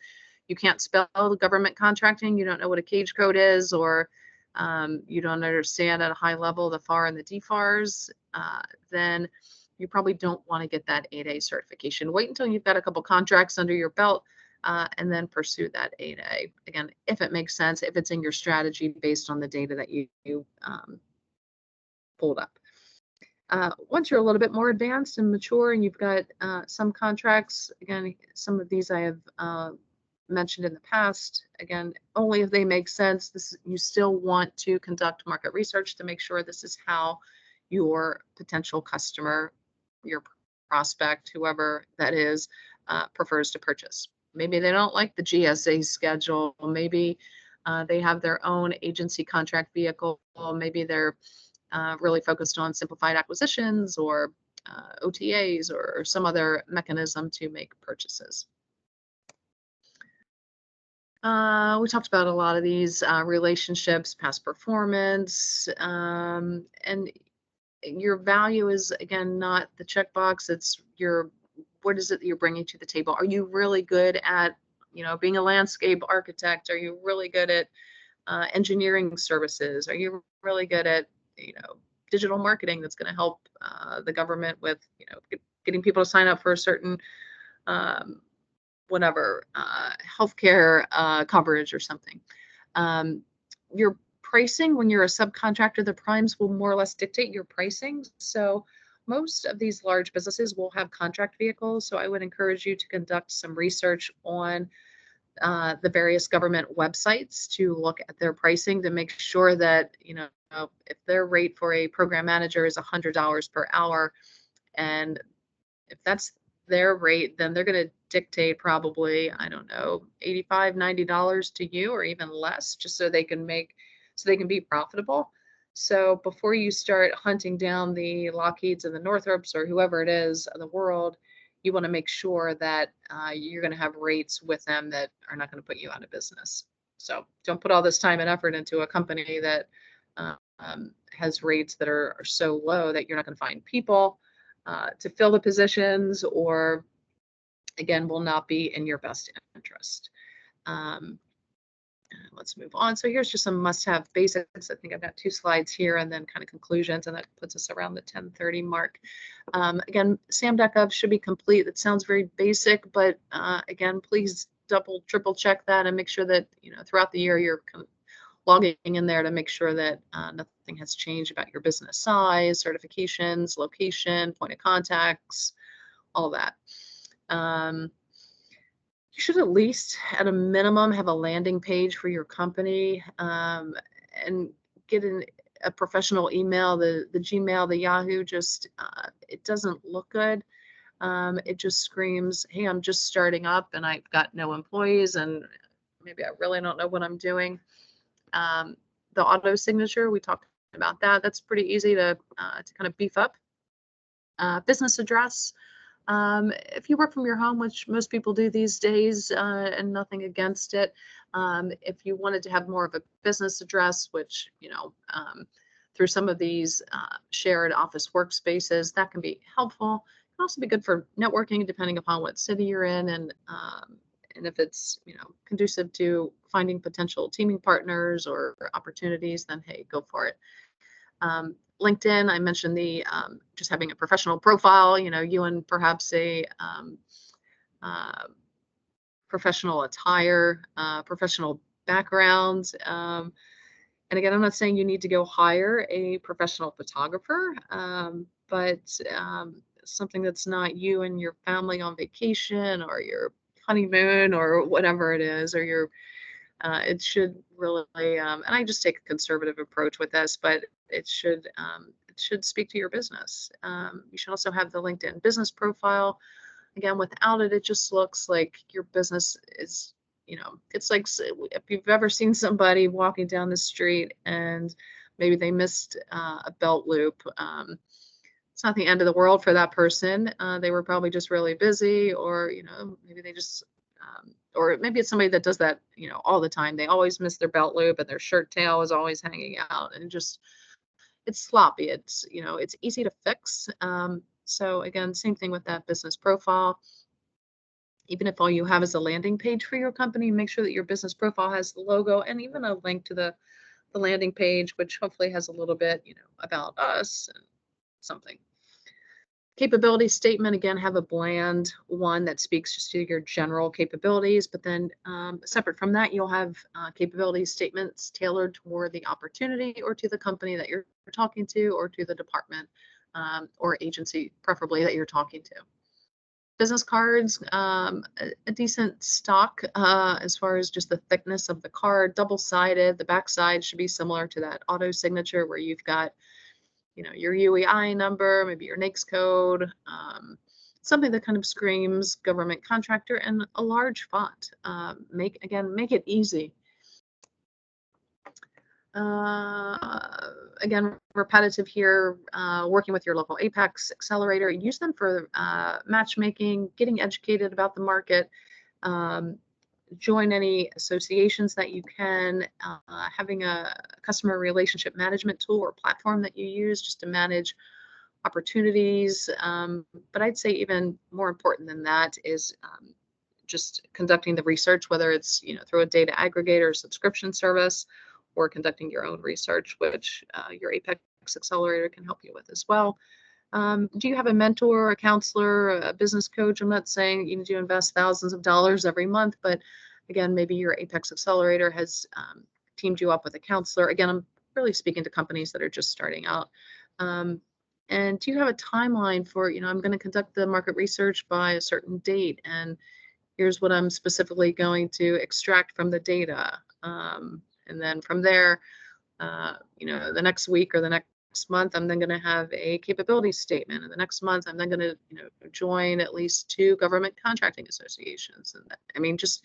you can't spell government contracting, you don't know what a cage code is, or you don't understand at a high level the FAR and the DFARs, then you probably don't want to get that 8A certification. Wait until you've got a couple contracts under your belt, and then pursue that 8A. Again, if it makes sense, if it's in your strategy based on the data that you pulled up. Once you're a little bit more advanced and mature and you've got some contracts, again, some of these I have mentioned in the past, again, only if they make sense. You still want to conduct market research to make sure this is how your potential customer, your prospect, whoever that is, prefers to purchase. Maybe they don't like the GSA schedule. Maybe they have their own agency contract vehicle. Maybe they're really focused on simplified acquisitions or OTAs or some other mechanism to make purchases. We talked about a lot of these relationships, past performance, and your value is, again, not the checkbox. It's what is it that you're bringing to the table? Are you really good at, being a landscape architect? Are you really good at engineering services? Are you really good at, digital marketing that's going to help the government with, getting people to sign up for a certain whatever, healthcare coverage or something. Your pricing, when you're a subcontractor, the primes will more or less dictate your pricing. So most of these large businesses will have contract vehicles. So I would encourage you to conduct some research on the various government websites to look at their pricing to make sure that, if their rate for a program manager is $100 per hour, and if that's their rate, then they're going to dictate probably, I don't know, $85, $90 to you, or even less, just so they can be profitable. So before you start hunting down the Lockheeds and the Northrops or whoever it is in the world, you want to make sure that you're going to have rates with them that are not going to put you out of business. So don't put all this time and effort into a company that has rates that are so low that you're not going to find people to fill the positions, or again, will not be in your best interest. Let's move on. So here's just some must-have basics. I think I've got 2 slides here and then kind of conclusions, and that puts us around the 10:30 mark. Again, SAM.gov should be complete. That sounds very basic, but again, please double, triple check that and make sure that, throughout the year you're kind of logging in there to make sure that nothing has changed about your business size, certifications, location, point of contacts, all that. You should at least, at a minimum, have a landing page for your company, and get a professional email. The Gmail, the Yahoo, just it doesn't look good. It just screams, hey, I'm just starting up and I've got no employees and maybe I really don't know what I'm doing. The auto signature, we talked about that. That's pretty easy to kind of beef up. Business address. If you work from your home, which most people do these days, and nothing against it, if you wanted to have more of a business address, which, through some of these shared office workspaces, that can be helpful. It can also be good for networking, depending upon what city you're in, and if it's, conducive to finding potential teaming partners or opportunities, then hey, go for it. LinkedIn, I mentioned the just having a professional profile, you and perhaps a professional attire, professional background. And again, I'm not saying you need to go hire a professional photographer, but something that's not you and your family on vacation or your honeymoon or whatever it is, or your it should really, and I just take a conservative approach with this, but it should speak to your business. You should also have the LinkedIn business profile. Again, without it, it just looks like your business is, it's like if you've ever seen somebody walking down the street and maybe they missed a belt loop. It's not the end of the world for that person. They were probably just really busy, or, maybe they just, or maybe it's somebody that does that, all the time. They always miss their belt loop and their shirt tail is always hanging out, and it's sloppy. It's, it's easy to fix. So again, same thing with that business profile. Even if all you have is a landing page for your company, make sure that your business profile has the logo and even a link to the landing page, which hopefully has a little bit, about us and something. Capability statement, again, have a bland one that speaks just to your general capabilities, but then separate from that, you'll have capability statements tailored toward the opportunity or to the company that you're talking to, or to the department or agency, preferably, that you're talking to. Business cards, a decent stock as far as just the thickness of the card, double-sided. The back side should be similar to that auto signature where you've got your UEI number, maybe your NAICS code, something that kind of screams government contractor, and a large font. Make it easy. Again, repetitive here, working with your local Apex accelerator, use them for matchmaking, getting educated about the market, join any associations that you can, having a customer relationship management tool or platform that you use just to manage opportunities. But I'd say even more important than that is just conducting the research, whether it's through a data aggregator or subscription service, or conducting your own research, which your Apex accelerator can help you with as well. Do you have a mentor, a counselor, a business coach? I'm not saying you need to invest thousands of dollars every month, but again, maybe your Apex accelerator has teamed you up with a counselor. Again, I'm really speaking to companies that are just starting out. And do you have a timeline for, I'm going to conduct the market research by a certain date, and here's what I'm specifically going to extract from the data. And then from there, the next week or the next month, I'm then going to have a capability statement. And the next month, I'm then going to, join at least 2 government contracting associations. And just,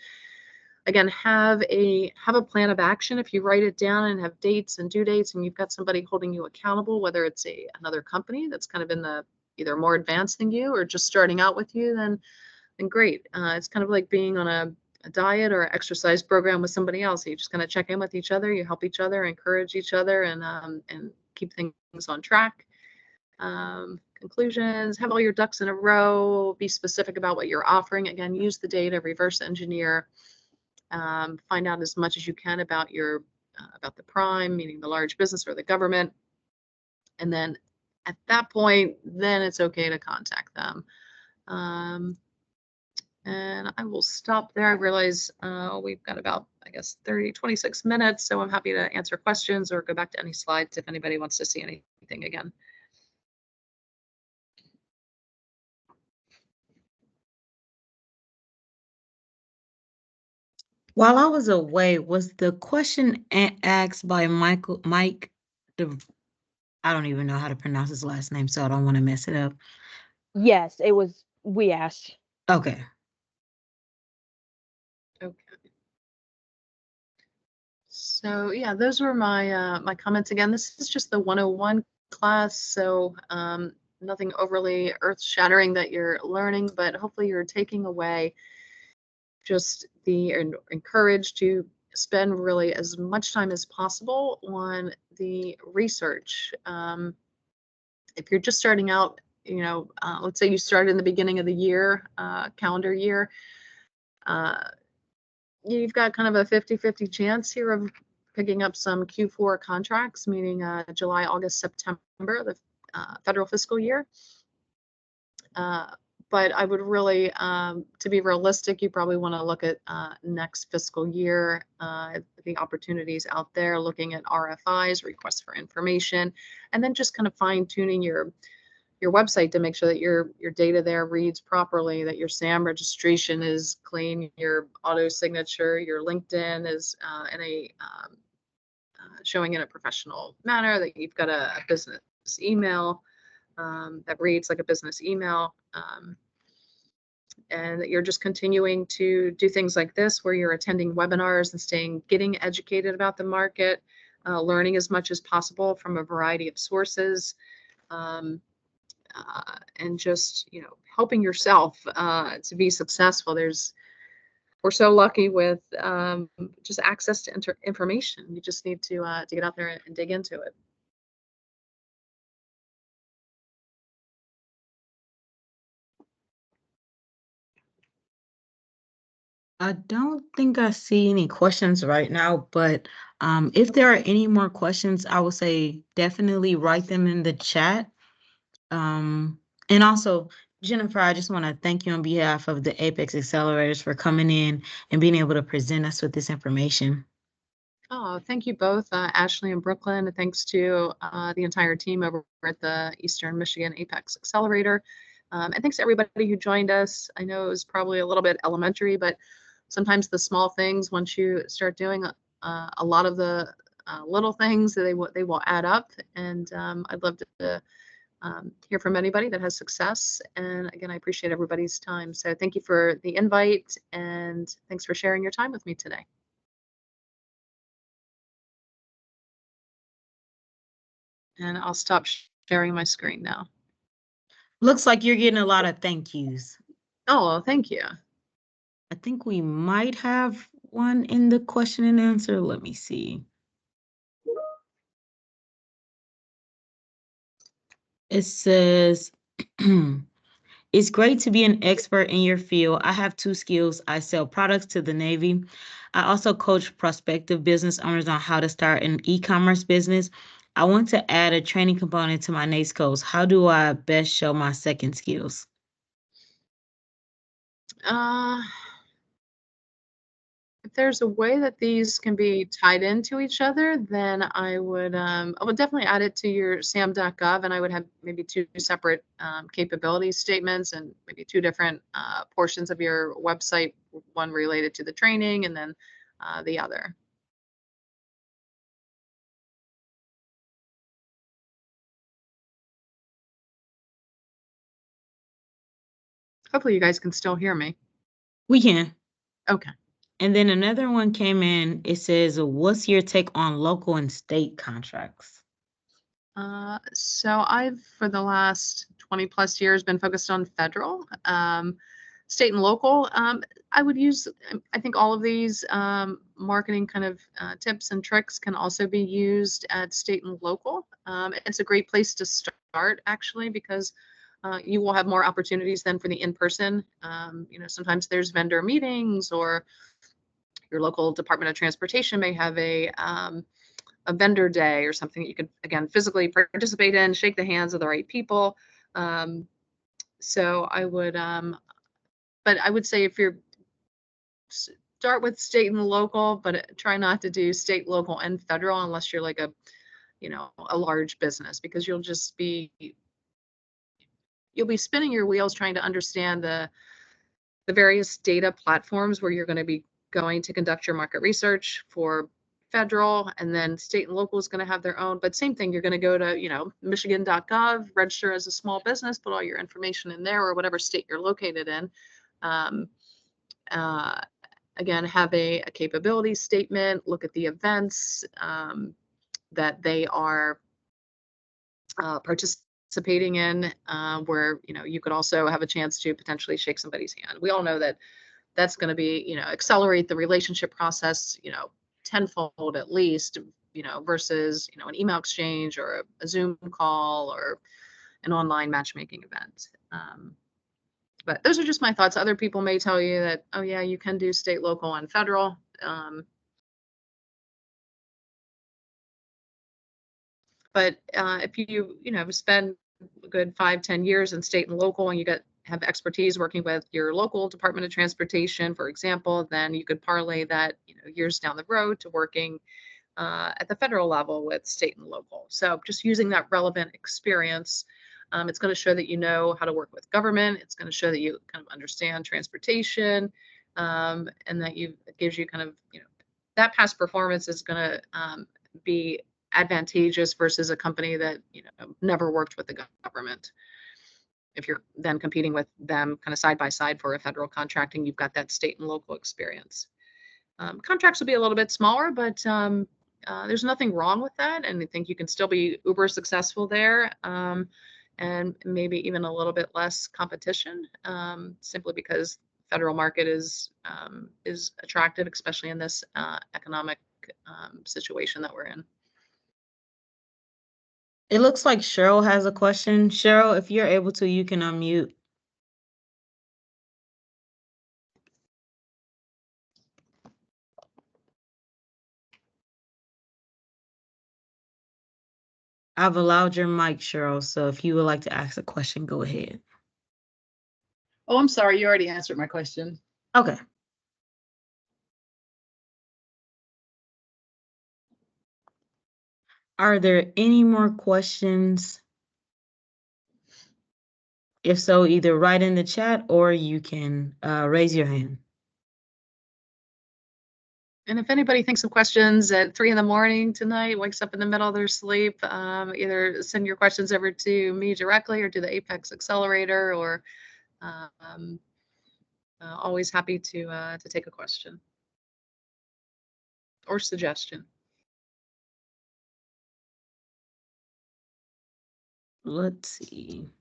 again, have a plan of action. If you write it down and have dates and due dates, and you've got somebody holding you accountable, whether it's another company that's kind of in the either more advanced than you or just starting out with you, then great. It's kind of like being on a diet or exercise program with somebody else. You just kind of check in with each other, you help each other, encourage each other, and keep things on track. Conclusions, have all your ducks in a row, be specific about what you're offering. Again, use the data, reverse engineer, find out as much as you can about your about the prime, meaning the large business or the government. And then at that point, then it's okay to contact them. And I will stop there. I realize we've got about, I guess, 26 minutes. So I'm happy to answer questions or go back to any slides if anybody wants to see anything again. While I was away, was the question asked by Mike, I don't even know how to pronounce his last name, so I don't want to mess it up. Yes, it was. We asked. Okay. Okay. So yeah, those were my my comments. Again, this is just the 101 class, so nothing overly earth-shattering that you're learning, but hopefully you're taking away just the encouraged to spend really as much time as possible on the research. If you're just starting out, you know, let's say you started in the beginning of the year, calendar year, you've got kind of a 50-50 chance here of picking up some Q4 contracts, meaning July, August, September, the federal fiscal year. But I would really, to be realistic, you probably want to look at next fiscal year, the opportunities out there, looking at RFIs, requests for information, and then just kind of fine tuning your website to make sure that your data there reads properly, that your SAM registration is clean, your auto signature, your LinkedIn is in a showing in a professional manner, that you've got a business email that reads like a business email, and that you're just continuing to do things like this, where you're attending webinars and getting educated about the market, learning as much as possible from a variety of sources. And just, you know, helping yourself to be successful. We're so lucky with just access to information. You just need to get out there and dig into it. I don't think I see any questions right now, but if there are any more questions, I would say definitely write them in the chat. And also, Jennifer, I just want to thank you on behalf of the Apex Accelerators for coming in and being able to present us with this information. Oh, thank you both, Ashley and Brooklyn. Thanks to the entire team over at the Eastern Michigan Apex Accelerator. And thanks to everybody who joined us. I know it was probably a little bit elementary, but sometimes the small things, once you start doing a lot of the little things, they will add up. And I'd love to hear from anybody that has success. And again, I appreciate everybody's time. So thank you for the invite, and thanks for sharing your time with me today. And I'll stop sharing my screen now. Looks like you're getting a lot of thank yous. Oh, thank you. I think we might have one in the question and answer. Let me see. It says, it's great to be an expert in your field. I have 2 skills. I sell products to the Navy. I also coach prospective business owners on how to start an e-commerce business. I want to add a training component to my NACE course. How do I best show my second skills? If there's a way that these can be tied into each other, then I would definitely add it to your sam.gov, and I would have maybe 2 separate capability statements and maybe 2 different portions of your website, one related to the training and then the other. Hopefully you guys can still hear me. We can. Okay. And then another one came in. It says, what's your take on local and state contracts? So I've, for the last 20 plus years, been focused on federal. State and local, I would use, I think all of these marketing kind of tips and tricks can also be used at state and local. It's a great place to start, actually, because you will have more opportunities then for the in-person. Sometimes there's vendor meetings, or your local Department of Transportation may have a vendor day or something that you could, again, physically participate in, shake the hands of the right people. So I would, but I would say if you're, start with state and local, but try not to do state, local, and federal unless you're like a large business, because you'll be spinning your wheels trying to understand the various data platforms where you're going to be going to conduct your market research for federal, and then state and local is going to have their own. But same thing, you're going to go to, michigan.gov, register as a small business, put all your information in there, or whatever state you're located in. Again, have a capability statement, look at the events that they are participating in, where, you could also have a chance to potentially shake somebody's hand. We all know that that's going to be, accelerate the relationship process, tenfold at least, versus, an email exchange or a Zoom call or an online matchmaking event. But those are just my thoughts. Other people may tell you that, oh yeah, you can do state, local, and federal. But if you, spend a good 5-10 years in state and local, and you have expertise working with your local Department of Transportation, for example, then you could parlay that, years down the road to working at the federal level with state and local. So just using that relevant experience, it's going to show that you know how to work with government. It's going to show that you kind of understand transportation, and that it gives you kind of, that past performance is going to be advantageous versus a company that, never worked with the government. If you're then competing with them kind of side by side for a federal contracting, you've got that state and local experience. Contracts will be a little bit smaller, but there's nothing wrong with that. And I think you can still be uber successful there, and maybe even a little bit less competition, simply because federal market is attractive, especially in this economic situation that we're in. It looks like Cheryl has a question. Cheryl, if you're able to, you can unmute. I've allowed your mic, Cheryl, so if you would like to ask a question, go ahead. Oh, I'm sorry. You already answered my question. Okay. Are there any more questions? If so, either write in the chat or you can raise your hand. And if anybody thinks of questions at 3 a.m. tonight, wakes up in the middle of their sleep, either send your questions over to me directly or to the Apex Accelerator, or always happy to take a question or suggestion. Let's see.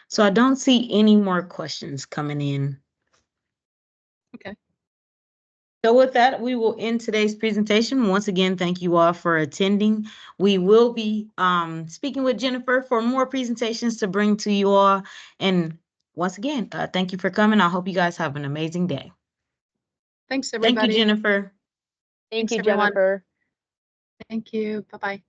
So I don't see any more questions coming in. Okay. So with that, we will end today's presentation. Once again, thank you all for attending. We will be speaking with Jennifer for more presentations to bring to you all. And once again, thank you for coming. I hope you guys have an amazing day. Thanks, everybody. Thank you, Jennifer. Thank Thanks, you, everyone. Jennifer. Thank you. Bye-bye.